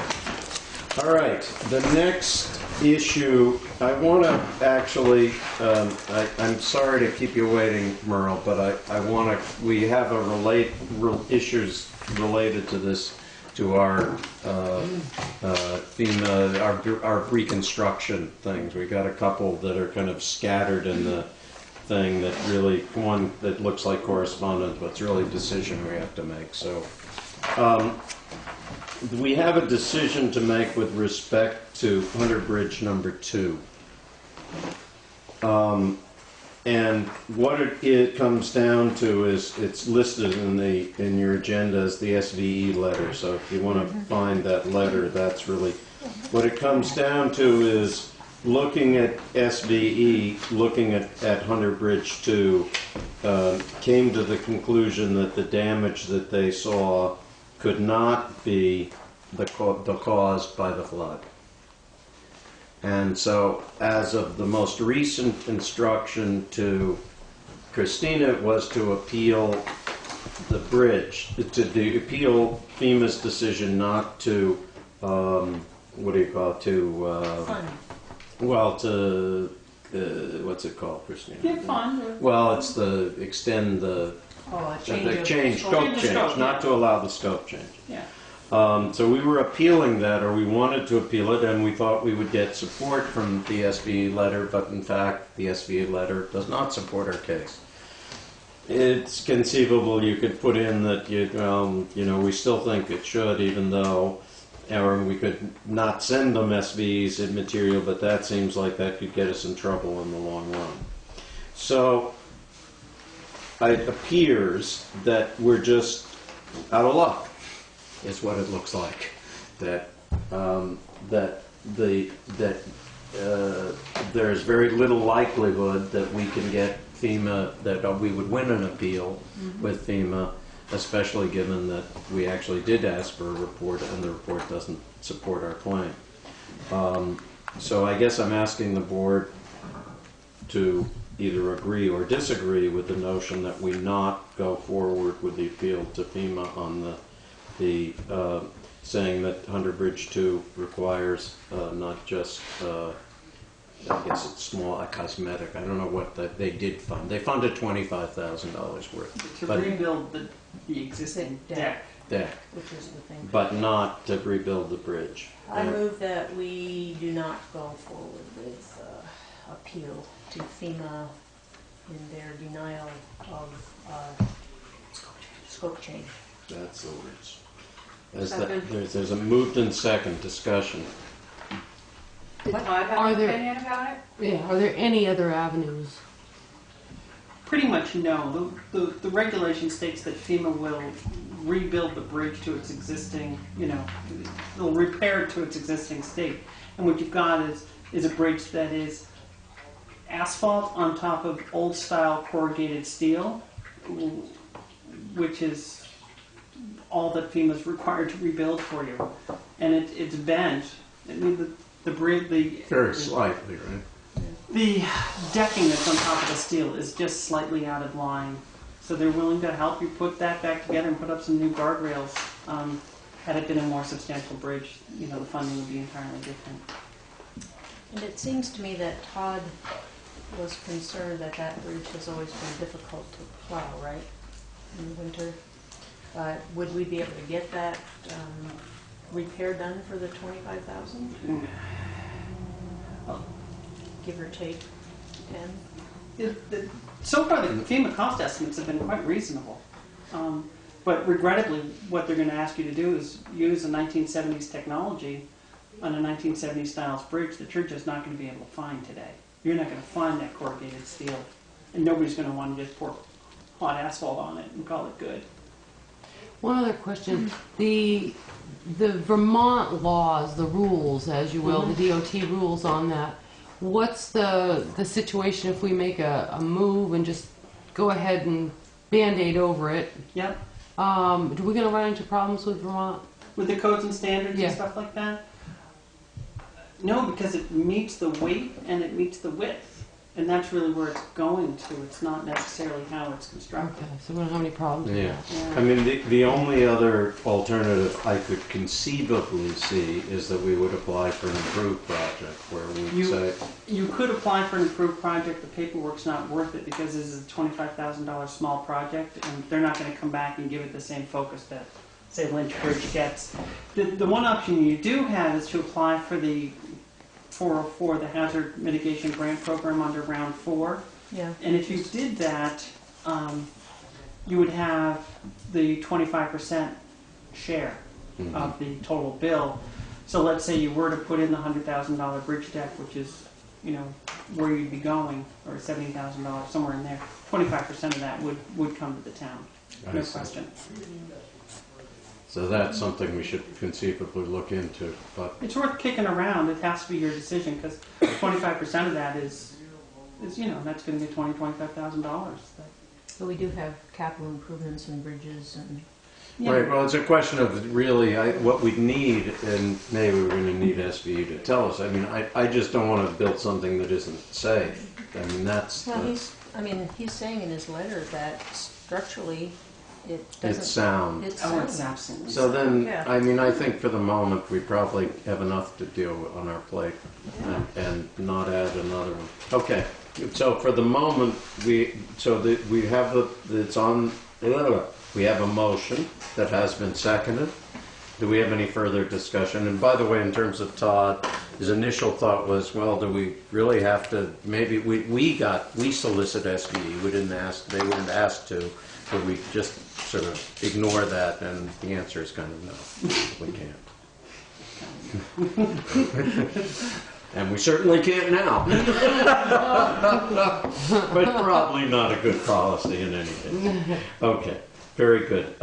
All right, the next issue, I want to actually, I'm sorry to keep you waiting, Merle, but I want to, we have issues related to this, to our FEMA, our reconstruction things. We got a couple that are kind of scattered in the thing that really, one that looks like correspondence, but it's really a decision we have to make. So, we have a decision to make with respect to Hunter Bridge number 2. And what it comes down to is, it's listed in your agenda as the SVE letter. So if you want to find that letter, that's really what it comes down to. Is looking at SVE, looking at Hunter Bridge 2, came to the conclusion that the damage that they saw could not be the caused by the flood. And so, as of the most recent instruction to Christina, was to appeal the bridge, to appeal FEMA's decision not to, what do you call it, what's it called, Christina? Get fun. Well, it's extend the scope change, not to allow the scope change. Yeah. So we were appealing that, or we wanted to appeal it, and we thought we would get support from the SVE letter, but in fact, the SVE letter does not support our case. It's conceivable you could put in that, we still think it should, even though, or we could not send them SVE's material, but that seems like that could get us in trouble in the long run. So it appears that we're just out of luck, is what it looks like. That there's very little likelihood that we can get FEMA, that we would win an appeal with FEMA, especially given that we actually did ask for a report and the report doesn't support our claim. So I guess I'm asking the board to either agree or disagree with the notion that we not go forward with the appeal to FEMA on the saying that Hunter Bridge 2 requires not just, I guess it's small, cosmetic. I don't know what they did fund. They funded $25,000 worth. To rebuild the existing deck. Which is the thing. But not to rebuild the bridge. I move that we do not go forward with appeal to FEMA in their denial of scope change. That's the words. There's a moved and second discussion. Did Todd have an opinion about it? Yeah, are there any other avenues? Pretty much no. The regulation states that FEMA will rebuild the bridge to its existing, they'll repair it to its existing state. And what you've got is a bridge that is asphalt on top of old style corrugated steel, which is all that FEMA's required to rebuild for you. And it's bent. I mean, the Very slightly, right? the decking that's on top of the steel is just slightly out of line. So they're willing to help you put that back together and put up some new guardrails. Had it been a more substantial bridge, the funding would be entirely different. And it seems to me that Todd was concerned that that bridge has always been difficult to plow, right, in the winter. Would we be able to get that repair done for the $25,000? Give or take 10? So far, the FEMA cost estimates have been quite reasonable. But regrettably, what they're going to ask you to do is use a 1970s technology on a 1970s styles bridge that you're just not going to be able to find today. You're not going to find that corrugated steel, and nobody's going to want to just pour hot asphalt on it and call it good. One other question. The Vermont laws, the rules, as you will, the DOT rules on that, what's the situation if we make a move and just go ahead and Band-Aid over it? Yep. Do we going to run into problems with Vermont? With the codes and standards and stuff like that? No, because it meets the weight and it meets the width. And that's really where it's going to. It's not necessarily how it's constructed. Okay, so we don't have any problems Yeah. with that. I mean, the only other alternative I could conceivably see is that we would apply for an improved project where we say... You could apply for an improved project. The paperwork's not worth it because this is a $25,000 small project, and they're not going to come back and give it the same focus that, say, Lynch Bridge gets. The one option you do have is to apply for the 404, the Hazard Mitigation Grant Program under Round 4. Yeah. And if you did that, you would have the 25% share of the total bill. So let's say you were to put in the $100,000 bridge deck, which is, where you'd be going, or $70,000, somewhere in there. 25% of that would come to the town. No question. So that's something we should conceivably look into, but... It's worth kicking around. It has to be your decision, because 25% of that is that's going to be $25,000. But we do have capital improvements and bridges and... Yeah. Right, well, it's a question of really what we need, and maybe we're going to need SVU to tell us. I mean, I just don't want to build something that isn't safe. I mean, that's... Well, he's saying in his letter that structurally it doesn't... It's sound. It's absolutely. So then, yeah. I mean, I think for the moment we probably have enough to deal with on our plate and not add another one. Okay, so for the moment, we have a motion that has been seconded. Do we have any further discussion? And by the way, in terms of Todd, his initial thought was, well, do we really have to, maybe we solicit SVE, they wouldn't ask to, but we just sort of ignore that, and the answer is kind of no, we can't. And we certainly can't now. But probably not a good policy in any case. Okay. Very good.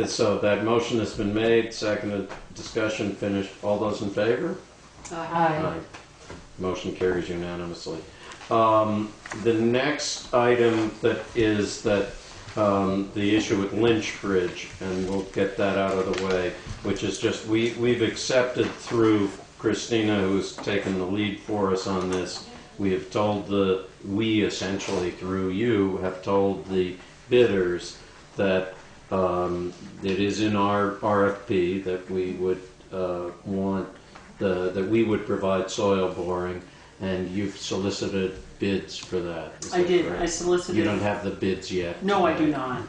So that motion has been made, seconded, discussion finished. All those in favor? Aye. Motion carries unanimously. The next item is the issue with Lynch Bridge, and we'll get that out of the way, which is just we've accepted through Christina, who's taken the lead for us on this. We have told we essentially through you have told the bidders that it is in our RFP that we would that we would provide soil boring, and you've solicited bids for that. I did. Correct? I solicited. You don't have the bids yet. No, I do not.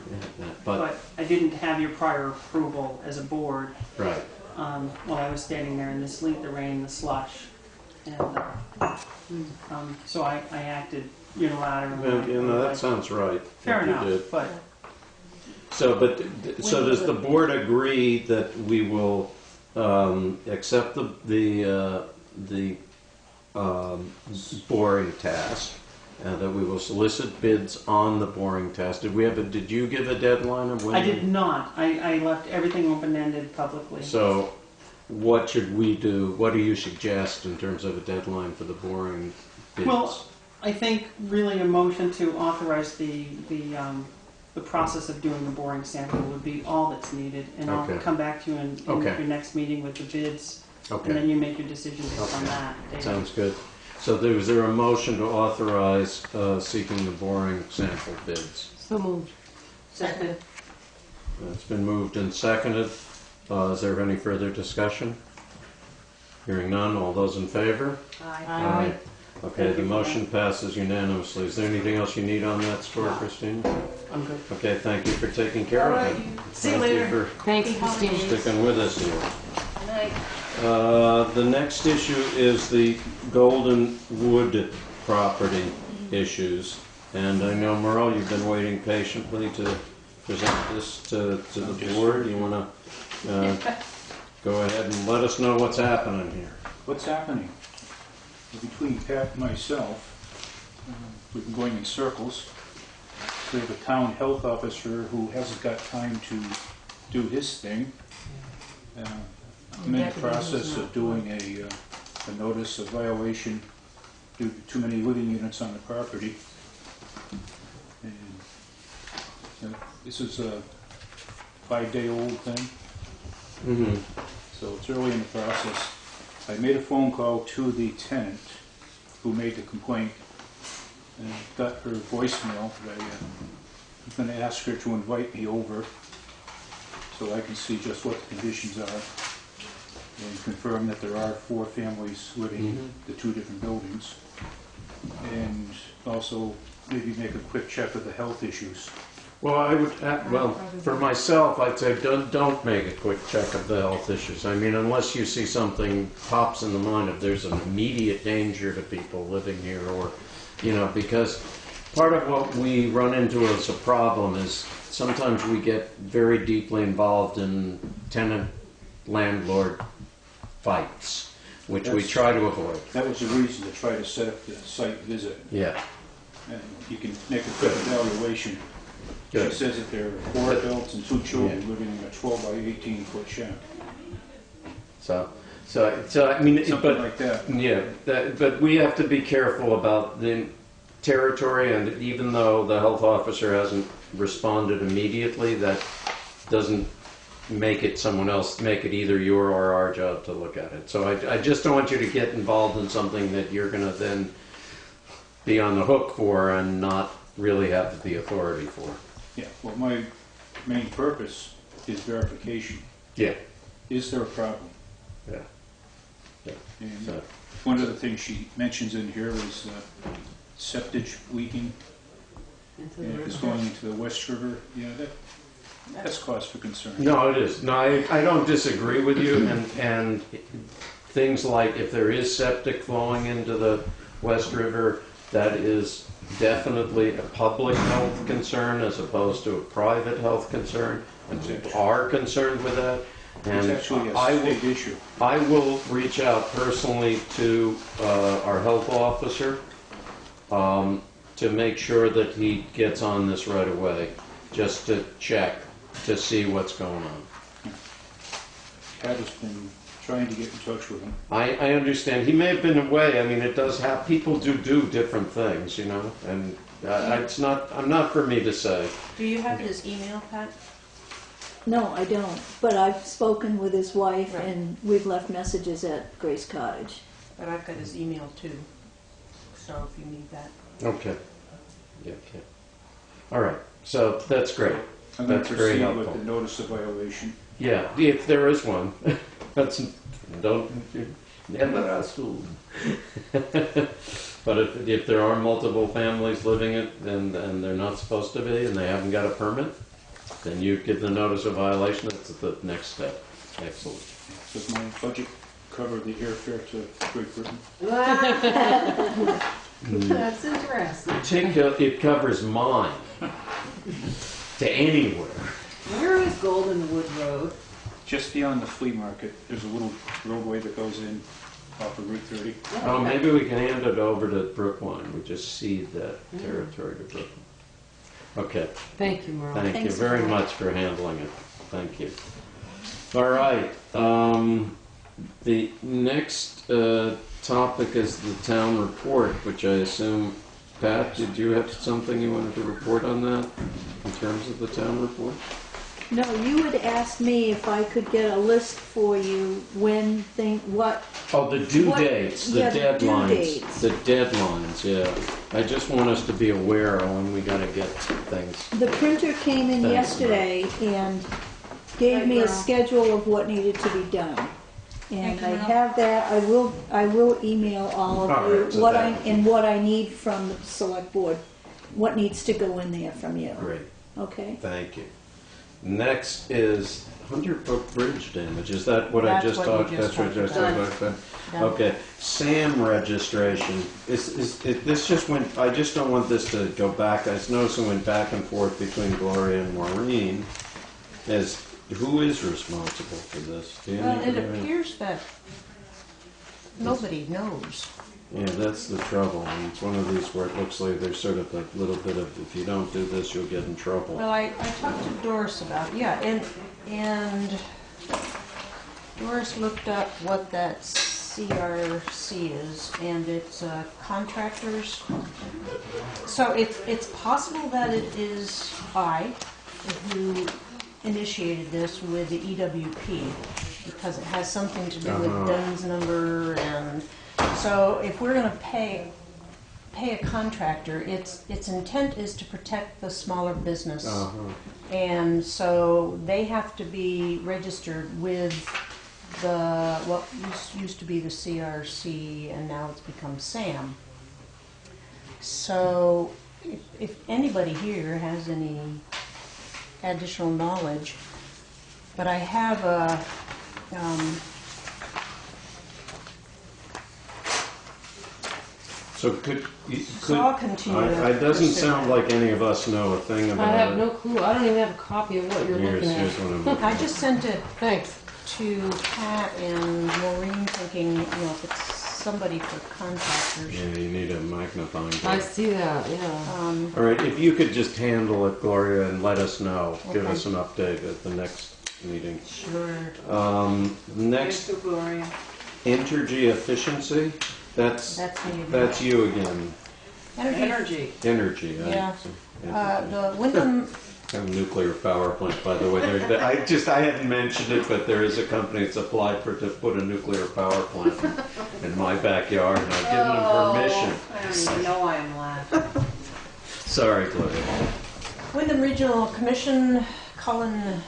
But I didn't have your prior approval as a board. right. While I was standing there in the sleet, the rain, the slush, and so I acted unilaterally. Well, that sounds right. Fair what you enough, did. but So does the board agree that we will accept the boring task, that we will solicit bids on the boring task? Did you give a deadline of when? I did not. I left everything open-ended publicly. So what should we do? What do you suggest in terms of a deadline for the boring bids? Well, I think really a motion to authorize the process of doing the boring sample would be all that's needed, and I'll Okay. come back to you in Okay. your next meeting with the bids, Okay. and then you make your decision based on Okay. that. David. Sounds good. So is there a motion to authorize seeking the boring sample bids? So moved. Second. It's been moved and seconded. Is there any further discussion? Hearing none, all those in favor? Aye. Okay, the motion passes unanimously. Is there anything else you need on that score, Christine? I'm good. Okay, thank you for taking care of it. See you Thank later. for Thanks, Christine. sticking with us here. Good night. The next issue is the Golden Wood property issues. And I know, Merle, you've been waiting patiently to present this to the board. You want to go ahead and let us know what's happening here? What's happening? Between Pat and myself, we've been going in circles. We have a town health officer who hasn't got time to do his thing. I'm in the process of doing a notice of violation due to too many living units on the property. And this is a 5-day-old thing, Mm-hmm. so it's early in the process. I made a phone call to the tenant who made the complaint and got her voicemail. I'm going to ask her to invite me over so I can see just what the conditions are and confirm that there are 4 families living in the 2 different buildings, and also maybe make a quick check of the health issues. Well, I would, for myself, I'd say don't make a quick check of the health issues. I mean, unless you see something pops in the mind if there's an immediate danger to people living here, or, because part of what we run into as a problem is sometimes we get very deeply involved in tenant-landlord fights, which we try to avoid. That was the reason to try to set up the site visit. Yeah. And you can make a quick evaluation. Good. She says that there are 4 adults and 2 children living in a 12 by 18 foot shack. So I mean, Something like that. Yeah, but we have to be careful about the territory, and even though the health officer hasn't responded immediately, that doesn't make it either your or our job to look at it. So I just don't want you to get involved in something that you're going to then be on the hook for and not really have the authority for. Yeah, well, my main purpose is verification. Yeah. Is there a problem? Yeah. And So- one of the things she mentions in here is septic leaking. It's going into the West River. Yeah, that's cause for concern. No, it is. No, I don't disagree with you. And things like if there is septic flowing into the West River, that is definitely a public health concern as opposed to a private health concern. And people are concerned with that. And It's actually a state issue. I will reach out personally to our health officer to make sure that he gets on this right away, just to check to see what's going on. Pat has been trying to get in touch with him. I understand. He may have been away. I mean, it does have, people do different things, and I'm not for me to say. Do you have his email, Pat? No, I don't, but I've spoken with his wife Right. and we've left messages at Grace Cottage. But I've got his email too, so if you need that. Okay. Yeah, okay. All right. So that's great. I'm going That's to very proceed helpful. with the notice of violation. Yeah, if there is one. Don't never assume. But if there are multiple families living it and they're not supposed to be and they haven't got a permit, then you give the notice of violation. That's the next step. Excellent. Does my budget cover the airfare to Great Britain? That's interesting. It covers mine to anywhere. Where is Goldenwood Road? Just beyond the flea market, there's a little roadway that goes in off of Route 30. Oh, maybe we can hand it over to Brookline. We just cede that territory to Brookline. Okay. Thank you, Merle. Thank you Thanks, very Merle. much for handling it. Thank you. All right. The next topic is the town report, which I assume Pat, did you have something you wanted to report on that in terms of the town report? No, you had asked me if I could get a list for you what. Oh, the due What- dates, the yeah, the due deadlines. dates. The deadlines, yeah. I just want us to be aware of when we gotta get things. The printer came in Thanks, yesterday and gave me a schedule of what needed to be done. And Thank you, I Mel. have that, I will email all All of right, you so what that- what I need from the select board, what needs to go in there from you, Great, okay? thank you. Next is 100 Brook Bridge damage. Is that what I That's just what you talked? just That's what I just talked talked about. Done. Okay, SAM registration. This just went. I just don't want this to go back. I noticed it went back and forth between Gloria and Maureen. Who is responsible for this? Do you Well, know? it appears that nobody knows. Yeah, that's the trouble. And it's one of these where it looks like there's sort of a little bit of, if you don't do this, you'll get in trouble. Well, I talked to Doris about, and Doris looked up what that CRC is, and it's contractors. So it's possible that it is I who initiated this with the EWP, because it has something to do with DUNS number, and so if we're going to pay a contractor, its intent is to protect the smaller business. And so they have to be registered with what used to be the CRC, and now it's become SAM. So if anybody here has any additional knowledge, but I have a So could I'll continue to it doesn't pursue sound that. like any of us know a thing about I it. have no clue. I don't even have a copy of what you're looking at. Here's one of them. I just sent it Thanks. to Pat and Maureen, thinking, if it's somebody for contractors. Yeah, you need a magnifying I glass. see that, yeah. All right, if you could just handle it, Gloria, and let us know. Give Okay. us an update at the next meeting. Sure. Next, Thanks to Gloria. Entergy efficiency. That's That's me again. that's you again. Energy. Energy. Yeah. Entergy. The Wyndham, A nuclear power plant, by the way. I hadn't mentioned it, but there is a company that's applied to put a nuclear power plant in my backyard, and I've given them permission. I don't even know why I'm laughing. Sorry, Gloria. Wyndham Regional Commission, Cullen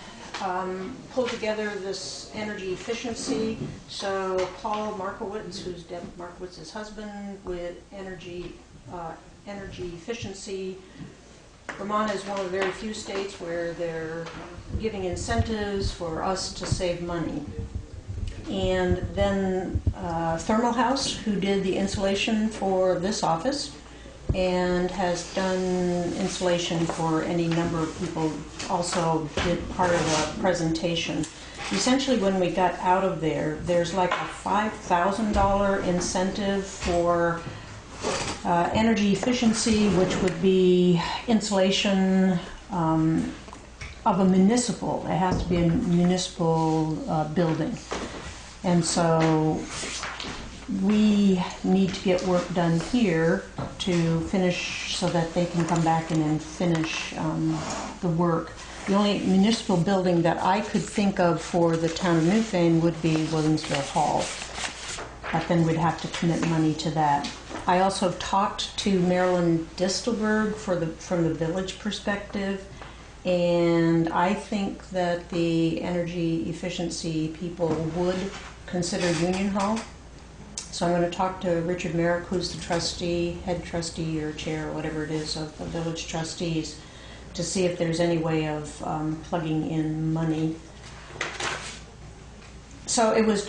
pulled together this energy efficiency. So Paul Markowitz, who's Deb Markowitz's husband, with energy efficiency. Vermont is one of the very few states where they're giving incentives for us to save money. And then Thermal House, who did the insulation for this office and has done insulation for any number of people, also did part of the presentation. Essentially, when we got out of there, there's like a $5,000 incentive for energy efficiency, which would be insulation of a municipal. It has to be a municipal building. And so we need to get work done here to finish so that they can come back in and finish the work. The only municipal building that I could think of for the town of Newfane would be Williamsville Hall. But then we'd have to commit money to that. I also talked to Marilyn Distelberg from the village perspective, and I think that the energy efficiency people would consider Union Hall. So I'm going to talk to Richard Merrick, who's the trustee, head trustee or chair or whatever it is of the village trustees, to see if there's any way of plugging in money. So it was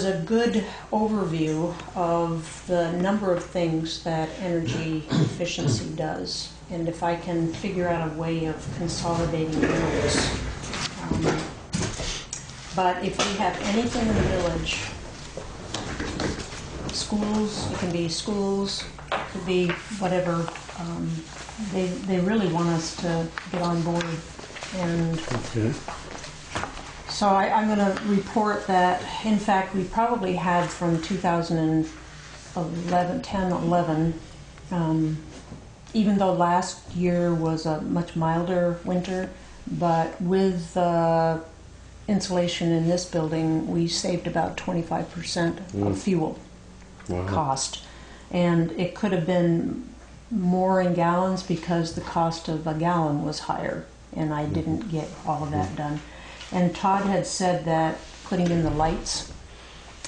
a good overview of the number of things that energy efficiency does. And if I can figure out a way of consolidating those. But if we have anything in the village, schools, it can be schools, it could be whatever, they really want us to get on board. And so I'm going to report that, in fact, we probably had from 2011, 10, 11, even though last year was a much milder winter, but with insulation in this building, we saved about 25% of fuel cost. And it could have been more in gallons because the cost of a gallon was higher, and I didn't get all of that done. And Todd had said that putting in the lights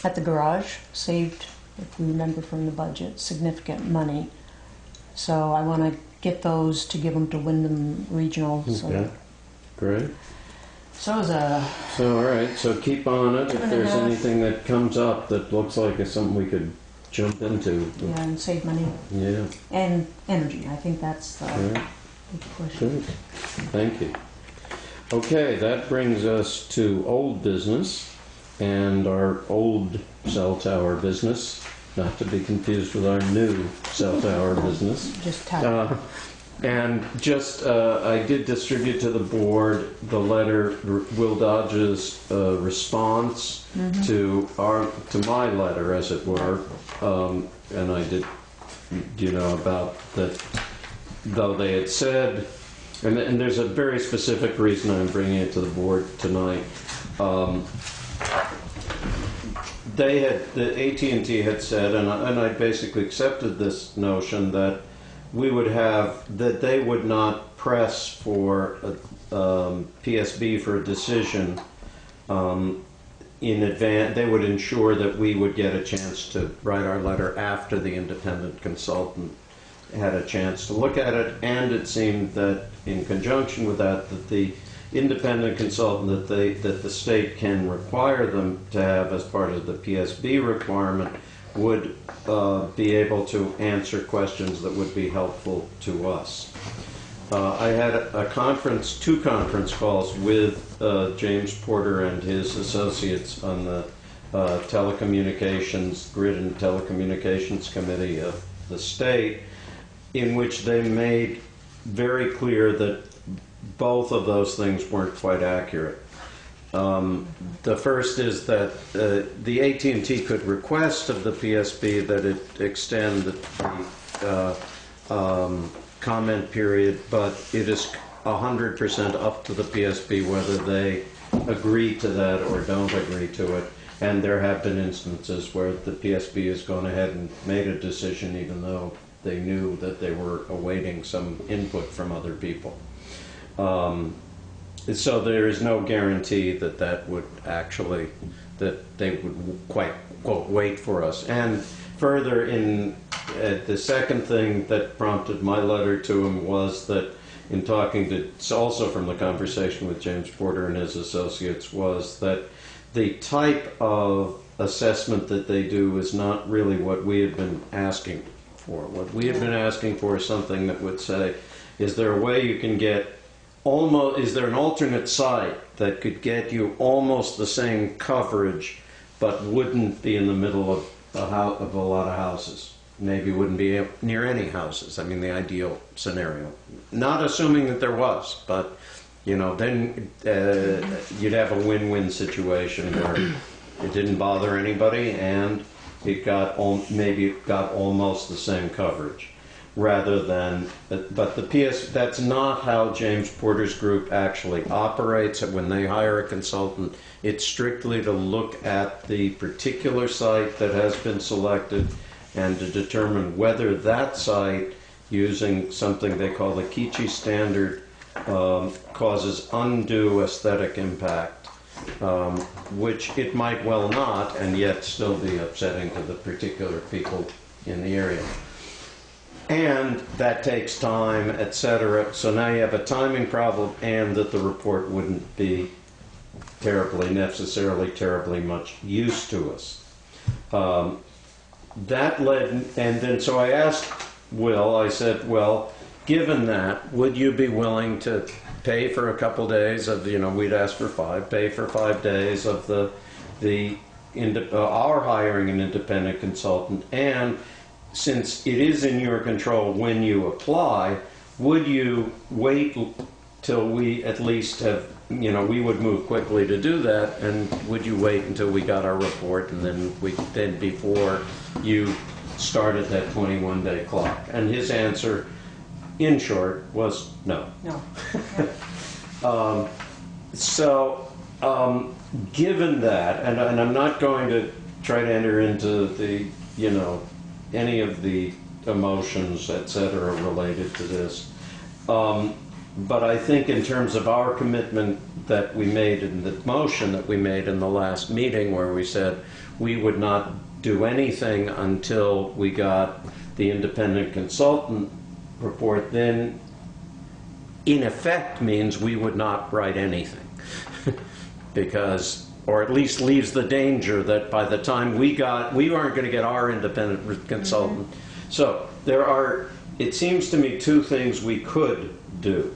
at the garage saved, if we remember from the budget, significant money. So I want to get those to give them to Wyndham Regional. So, Okay, great. so all right, so keep on it. If there's anything that comes up that looks like it's something we could jump into. yeah, and save money Yeah. and energy. I think that's the big push. Good. Thank you. Okay, that brings us to old business and our old cell tower business, not to be confused with our new cell tower business. Just tap. And just, I did distribute to the board the letter, Will Dodge's response to my letter, as it were. And I did, about that, though they had said, and there's a very specific reason I'm bringing it to the board tonight. The AT&T had said, and I basically accepted this notion that that they would not press for PSB for a decision in advance. They would ensure that we would get a chance to write our letter after the independent consultant had a chance to look at it, and it seemed that in conjunction with that the independent consultant that the state can require them to have as part of the PSB requirement would be able to answer questions that would be helpful to us. I had two conference calls with James Porter and his associates on the telecommunications, grid and telecommunications committee of the state, in which they made very clear that both of those things weren't quite accurate. The first is that the AT&T could request of the PSB that it extend the comment period, but it is 100% up to the PSB whether they agree to that or don't agree to it. And there have been instances where the PSB has gone ahead and made a decision even though they knew that they were awaiting some input from other people. So there is no guarantee that that they would quite, quote, wait for us. And further, the second thing that prompted my letter to him was that in talking to, it's also from the conversation with James Porter and his associates, was that the type of assessment that they do is not really what we had been asking for. What we had been asking for is something that would say, is there a way you can get is there an alternate site that could get you almost the same coverage but wouldn't be in the middle of a lot of houses? Maybe wouldn't be near any houses. I mean, the ideal scenario. Not assuming that there was, but then you'd have a win-win situation where it didn't bother anybody and it got maybe it got almost the same coverage. Rather than, but that's not how James Porter's group actually operates. When they hire a consultant, it's strictly to look at the particular site that has been selected and to determine whether that site, using something they call the Kichi standard, causes undue aesthetic impact, which it might well not, and yet still be upsetting to the particular people in the area. And that takes time, etc. So now you have a timing problem, and that the report wouldn't be necessarily terribly much use to us. That led, and then so I asked Will, I said, well, given that, would you be willing to pay for a couple days of, we'd ask for 5, pay for 5 days of our hiring an independent consultant, and since it is in your control when you apply, would you wait till we at least have, we would move quickly to do that, and would you wait until we got our report and then before you started that 21-day clock? And his answer in short, was no. No. Given that, and I'm not going to try to enter into the, any of the emotions, et cetera, related to this, but I think in terms of our commitment that we made in the motion that we made in the last meeting, where we said we would not do anything until we got the independent consultant report, then in effect means we would not write anything. Because, or at least leaves the danger that by the time we weren't going to get our independent consultant. So there are, it seems to me, two things we could do.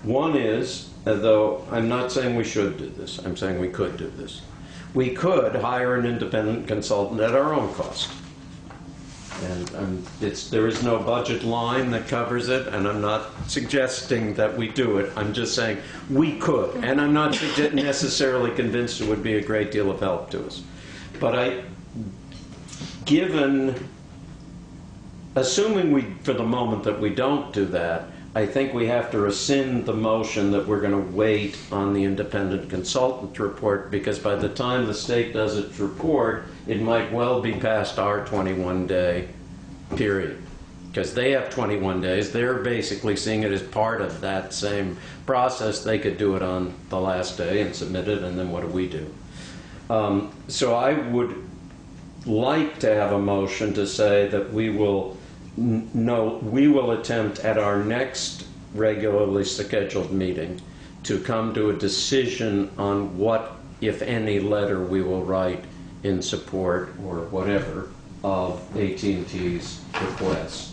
One is, though I'm not saying we should do this, I'm saying we could do this. We could hire an independent consultant at our own cost. And there is no budget line that covers it, and I'm not suggesting that we do it. I'm just saying we could, and I'm not necessarily convinced it would be a great deal of help to us. But assuming for the moment that we don't do that, I think we have to rescind the motion that we're going to wait on the independent consultant report, because by the time the state does its report, it might well be past our 21-day period. Because they have 21 days. They're basically seeing it as part of that same process. They could do it on the last day and submit it, and then what do we do? So I would like to have a motion to say that we will attempt at our next regularly scheduled meeting to come to a decision on what, if any, letter we will write in support or whatever of AT&T's request.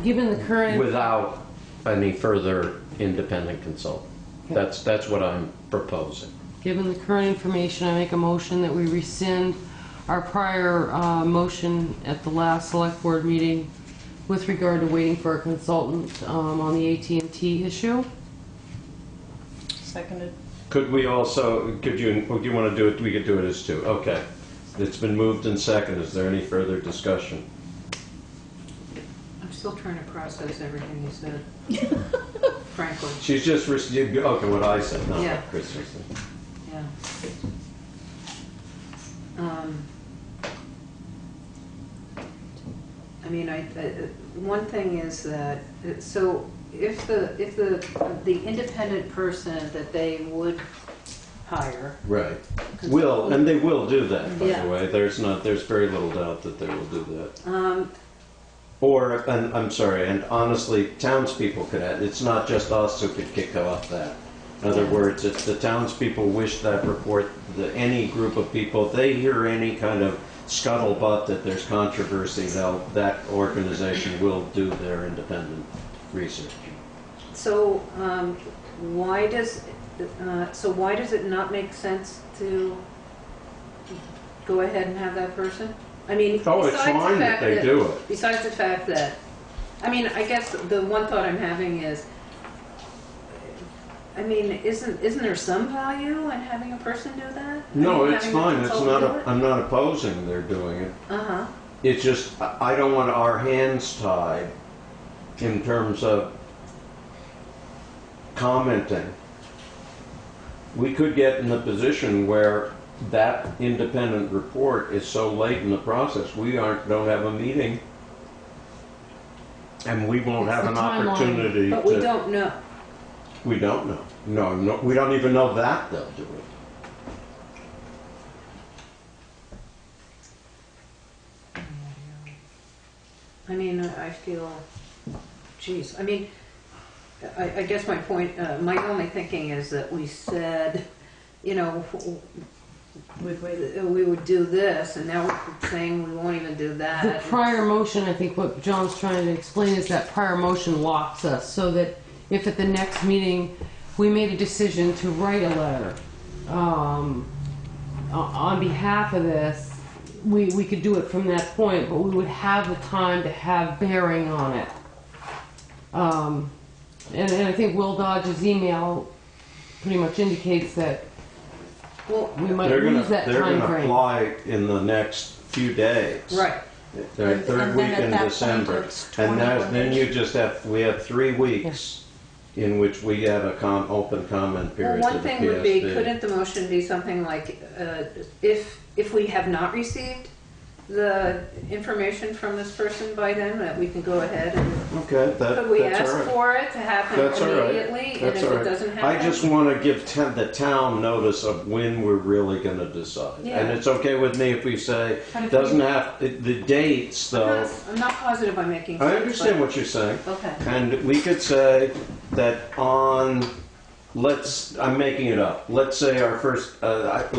Given the current... Without any further independent consultant. Okay. That's what I'm proposing. Given the current information, I make a motion that we rescind our prior motion at the last select board meeting with regard to waiting for a consultant on the AT&T issue. Seconded. Could we also, do you want to do it? We could do it as two. Okay. It's been moved and seconded. Is there any further discussion? I'm still trying to process everything you said, frankly. She's just, okay, what I said, not Yeah. what Chris said. Yeah. I mean, one thing is that, so if the independent person that they would hire. Right. Will, and they will do that, by Yeah. the way. There's very little doubt that they will do that. And I'm sorry, and honestly, townspeople could add, it's not just us who could kick off that. In other words, if the townspeople wish that report, any group of people, if they hear any kind of scuttlebutt that there's controversy, that organization will do their independent research. So why does it not make sense to go ahead and have that person? I mean, oh, it's fine that they do it. Besides the fact that, I mean, I guess the one thought I'm having is, I mean, isn't there some value in having a person do that? No, I mean, it's having a fine. It's consultant not. do it? I'm not opposing their doing it. Uh-huh. It's just I don't want our hands tied in terms of commenting. We could get in the position where that independent report is so late in the process, we don't have a meeting, and we won't have an opportunity. But we don't know. We don't know. No, we don't even know that they'll do it. I mean, I feel, geez, I mean, I guess my point, my only thinking is that we said, you know, we would do this, and now we're saying we won't even do that. The prior motion, I think what John's trying to explain is that prior motion locks us so that if at the next meeting we made a decision to write a letter on behalf of this, we could do it from that point, but we would have the time to have bearing on it. And I think Will Dodge's email pretty much indicates that we might lose that time frame. They're going to apply in the next few days. Right. The And- third and week then at in that point, December. it's And 21 then days. you just have, we have 3 weeks in which we have a open comment Well, period to one the thing would be, PSB. couldn't the motion be something like, if we have not received the information from this person by then, that we can go ahead and, Okay, could we that's ask all right. for it to happen That's all right. immediately? And That's if all it right. doesn't I happen? just want to give the town notice of when we're really going to decide. Yeah. And it's okay with me if we say, But if doesn't we- have, the dates though. I'm not positive I'm making sense. I understand what you're saying. Okay. And we could say that on, I'm making it up. Let's say our first, let's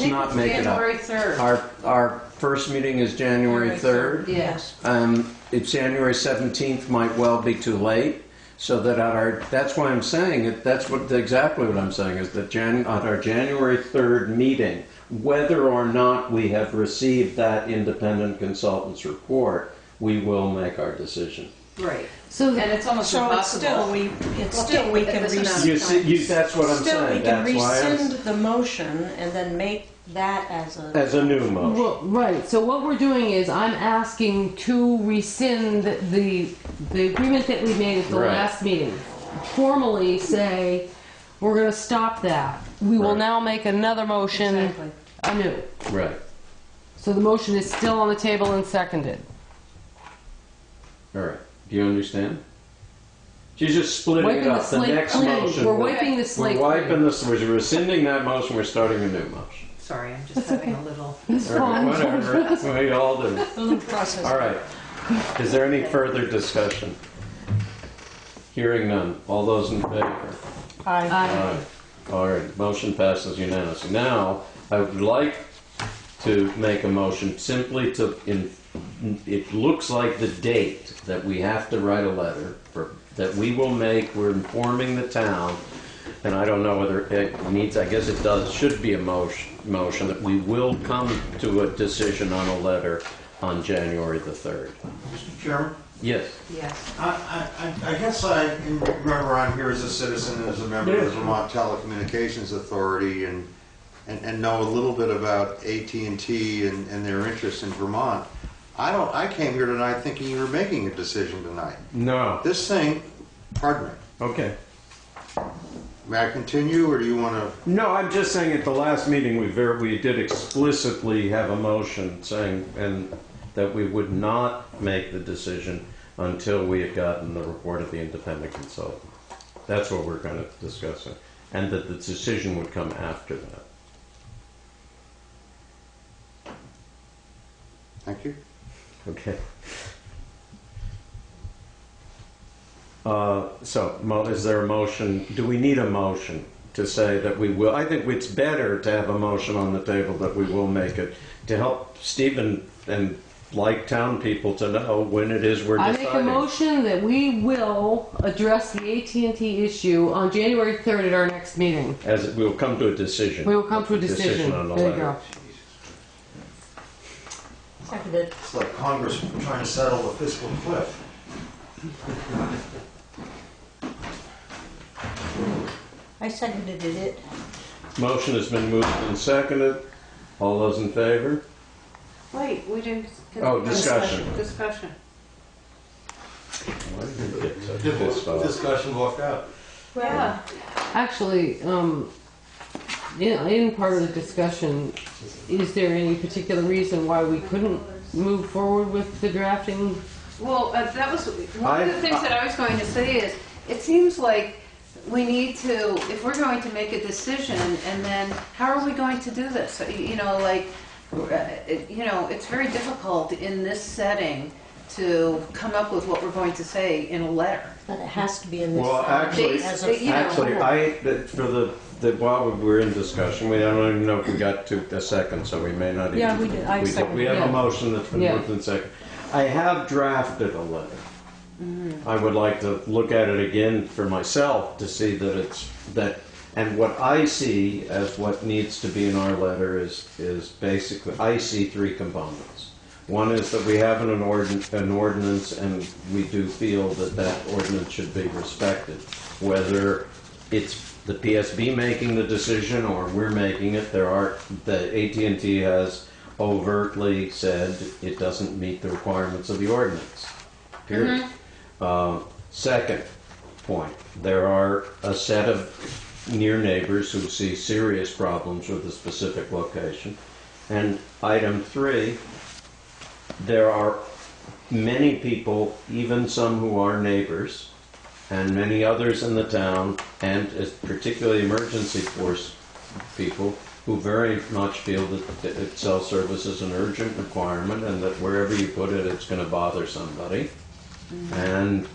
not make it up. January 3rd. Our first meeting is January 3rd. Yes. It's January 17th might well be too late. So that that's why I'm saying it, exactly what I'm saying is that on our January 3rd meeting, whether or not we have received that independent consultant's report, we will make our decision. Right. So, And it's almost So it's still, impossible. we can rescind. You see, that's what I'm Still, we saying. can That's why rescind the motion and then make that as a new motion. well, right. So what we're doing is I'm asking to rescind the agreement that we made at the Right. last meeting. Formally say we're going to stop that. We will Right. now make another motion Exactly. anew. Right. So the motion is still on the table and seconded. All right. Do you understand? She's just splitting it Wiping the up. The slate next clean. motion. We're wiping the slate We're wiping clean. this. We're rescinding that motion. We're starting a new motion. Sorry, I'm just having a little. It's All right, fine. whatever. We all do. A little process. All right. Is there any further discussion? Hearing none. All those in favor? Aye. Aye. All right. Motion passes unanimously. Now, I would like to make a motion simply to. It looks like the date that we have to write a letter that we will make. We're informing the town, and I don't know whether it needs. I guess it does. Should be a motion that we will come to a decision on a letter on January the 3rd. Mr. Chairman? Yes. Yes. I guess I remember I'm here as a citizen, as a member of the Vermont Telecommunications Authority, and know a little bit about AT&T and their interest in Vermont. I came here tonight thinking you were making a decision tonight. No. This thing, pardon me. Okay. May I continue, or do you want to? No, I'm just saying at the last meeting we did explicitly have a motion saying that we would not make the decision until we had gotten the report of the independent consultant. That's what we're kind of discussing, and that the decision would come after that. Thank you. Okay. Is there a motion? Do we need a motion to say that we will? I think it's better to have a motion on the table that we will make it to help Stephen and like town people to know when it is we're deciding. I make a motion that we will address the AT&T issue on January 3rd at our next meeting. As we will come to a decision. We will come to a decision. on the There you letter. go. Seconded. It's like Congress trying to settle the fiscal cliff. I seconded it. Motion has been moved and seconded. All those in favor? Wait, we didn't. Oh, discussion. Discussion. Why did we get such this far? Discussion walked out. Yeah. Actually, in part of the discussion, is there any particular reason why we couldn't move forward with the drafting? Well, that was one of the things that I was going to say is, it seems like we need to, if we're going to make a decision, and then how are we going to do this? It's very difficult in this setting to come up with what we're going to say in a letter. But it has to be in this. Well, actually, as a while we were in discussion, I don't even know if we got to a second, so we may not even. Yeah, we did. I seconded We have it. a motion that's been moved in second. I have drafted a letter. I would like to look at it again for myself to see and what I see as what needs to be in our letter is basically, I see 3 components. One is that we have an ordinance, and we do feel that ordinance should be respected. Whether it's the PSB making the decision or we're making it, the AT&T has overtly said it doesn't meet the requirements of the ordinance. Period. Second point, there are a set of near neighbors who see serious problems with a specific location. And item 3, there are many people, even some who are neighbors, and many others in the town, and particularly emergency force people, who very much feel that cell service is an urgent requirement and that wherever you put it, it's going to bother somebody. And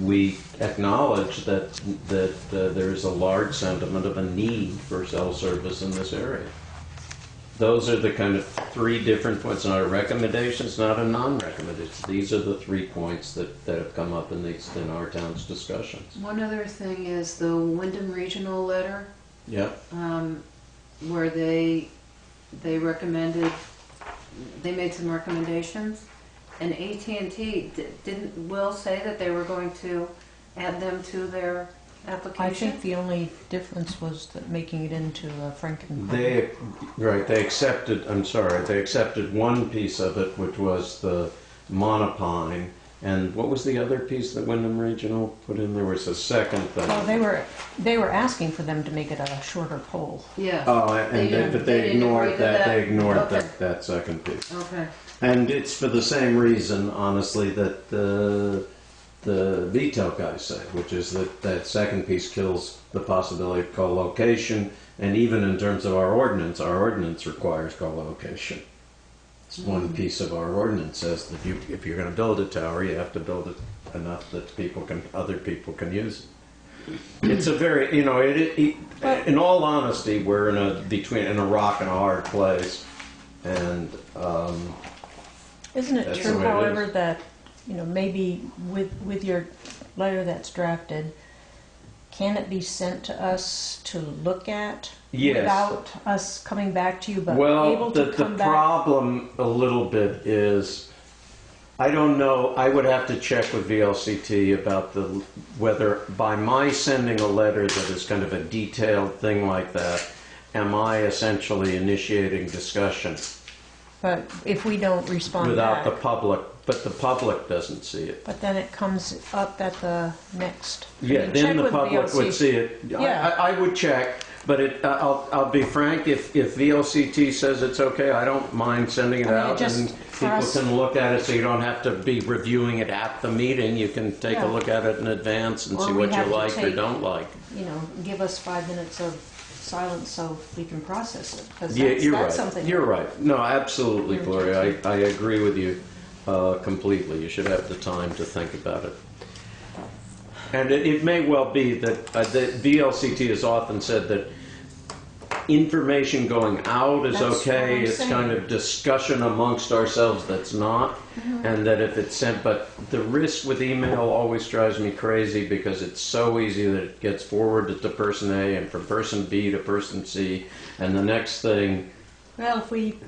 we acknowledge that there is a large sentiment of a need for cell service in this area. Those are the kind of 3 different points. It's not a recommendation, it's not a non-recommendation. These are the 3 points that have come up in our town's discussions. One other thing is the Wyndham Regional letter. Yep. Where they recommended, they made some recommendations, and AT&T didn't Will say that they were going to add them to their application? I think the only difference was that making it into Franken. They accepted one piece of it, which was the monopine. And what was the other piece that Wyndham Regional put in? There was a second thing. Well, they were asking for them to make it a shorter pole. Yeah. Oh, but they ignored that. They ignored Okay. that second piece. Okay. And it's for the same reason, honestly, that the veto guys say, which is that second piece kills the possibility of co-location. And even in terms of our ordinance requires co-location. It's one piece of our ordinance says that if you're going to build a tower, you have to build it enough that other people can use it. It's a very, in all honesty, we're in a rock and a hard place, and Isn't it that's true, the way it however, is. that maybe with your letter that's drafted, can it be sent to us to look at? Yes. Without us coming back to you, but well, able to the come back? problem a little bit is, I don't know, I would have to check with VLCT about whether by my sending a letter that is kind of a detailed thing like that, am I essentially initiating discussion? But if we don't respond without back, the public, but the public doesn't see it. but then it comes up at the next. Yeah, check then the with public VLC. would see it. Yeah. I would check, but I'll be frank, if VLCT says it's okay, I don't mind sending it out, and people can look at it, so you don't have to be reviewing it at the meeting. You can take a look at it in advance and Or see we what you have to like or take, don't like. Give us 5 minutes of silence so we can process it. Because Yeah, that's, you're that's right. something. You're right. No, absolutely, You're Gloria. I agree with you completely. You should have the time to think about it. And it may well be that the VLCT has often said that information going out is That's okay. what I'm It's saying. kind of discussion amongst ourselves that's not. And that if it's sent, but the risk with email always drives me crazy because it's so easy that it gets forwarded to person A and from person B to person C. And the next thing, Well, if we,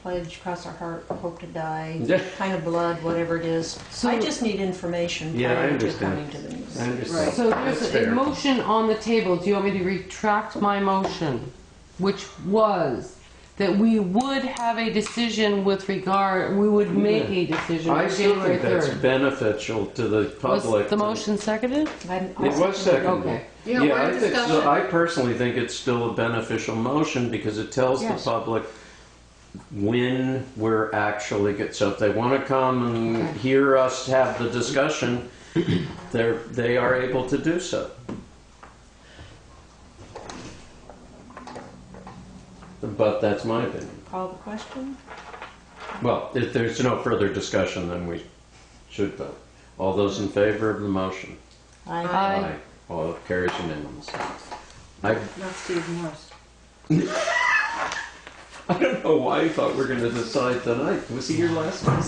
pledge, cross our heart, hope to die, kind of blood, whatever it is. I just need information Yeah, I prior to understand. coming to the meeting. I understand. So there's That's a fair. motion on the table. Do you want me to retract my motion? Which was that we would have a decision we would make a decision I on still January think that's 3rd. beneficial to the public. Was the motion seconded? It was seconded. Okay. Yeah, we're in I think so. discussion. I personally think it's still a beneficial motion because it tells Yes. the public when we're actually good. So if they want to come and hear us have the discussion, they are able to do so. But that's my opinion. Call the question? Well, if there's no further discussion, then we should vote. All those in favor of the motion? Aye. All carries unanimously. Not Steve Morse. I don't know why you thought we were going to decide tonight. Was he here last time?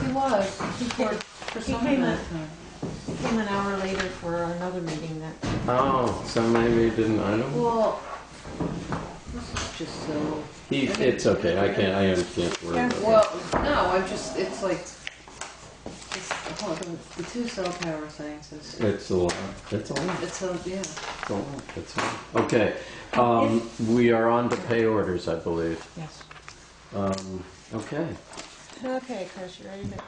He was. For He some came of in. He came an hour later for another meeting that. Oh, so maybe he didn't. I don't know. Well, this is just so. It's okay. I can't worry about it. Well, no, it's like, the 2 cell tower things. It's a lot. It's a lot. It's a, yeah. It's a lot. It's a lot. Okay. We are on to pay orders, I believe. Yes. Okay. Okay, Chris, you ready to go?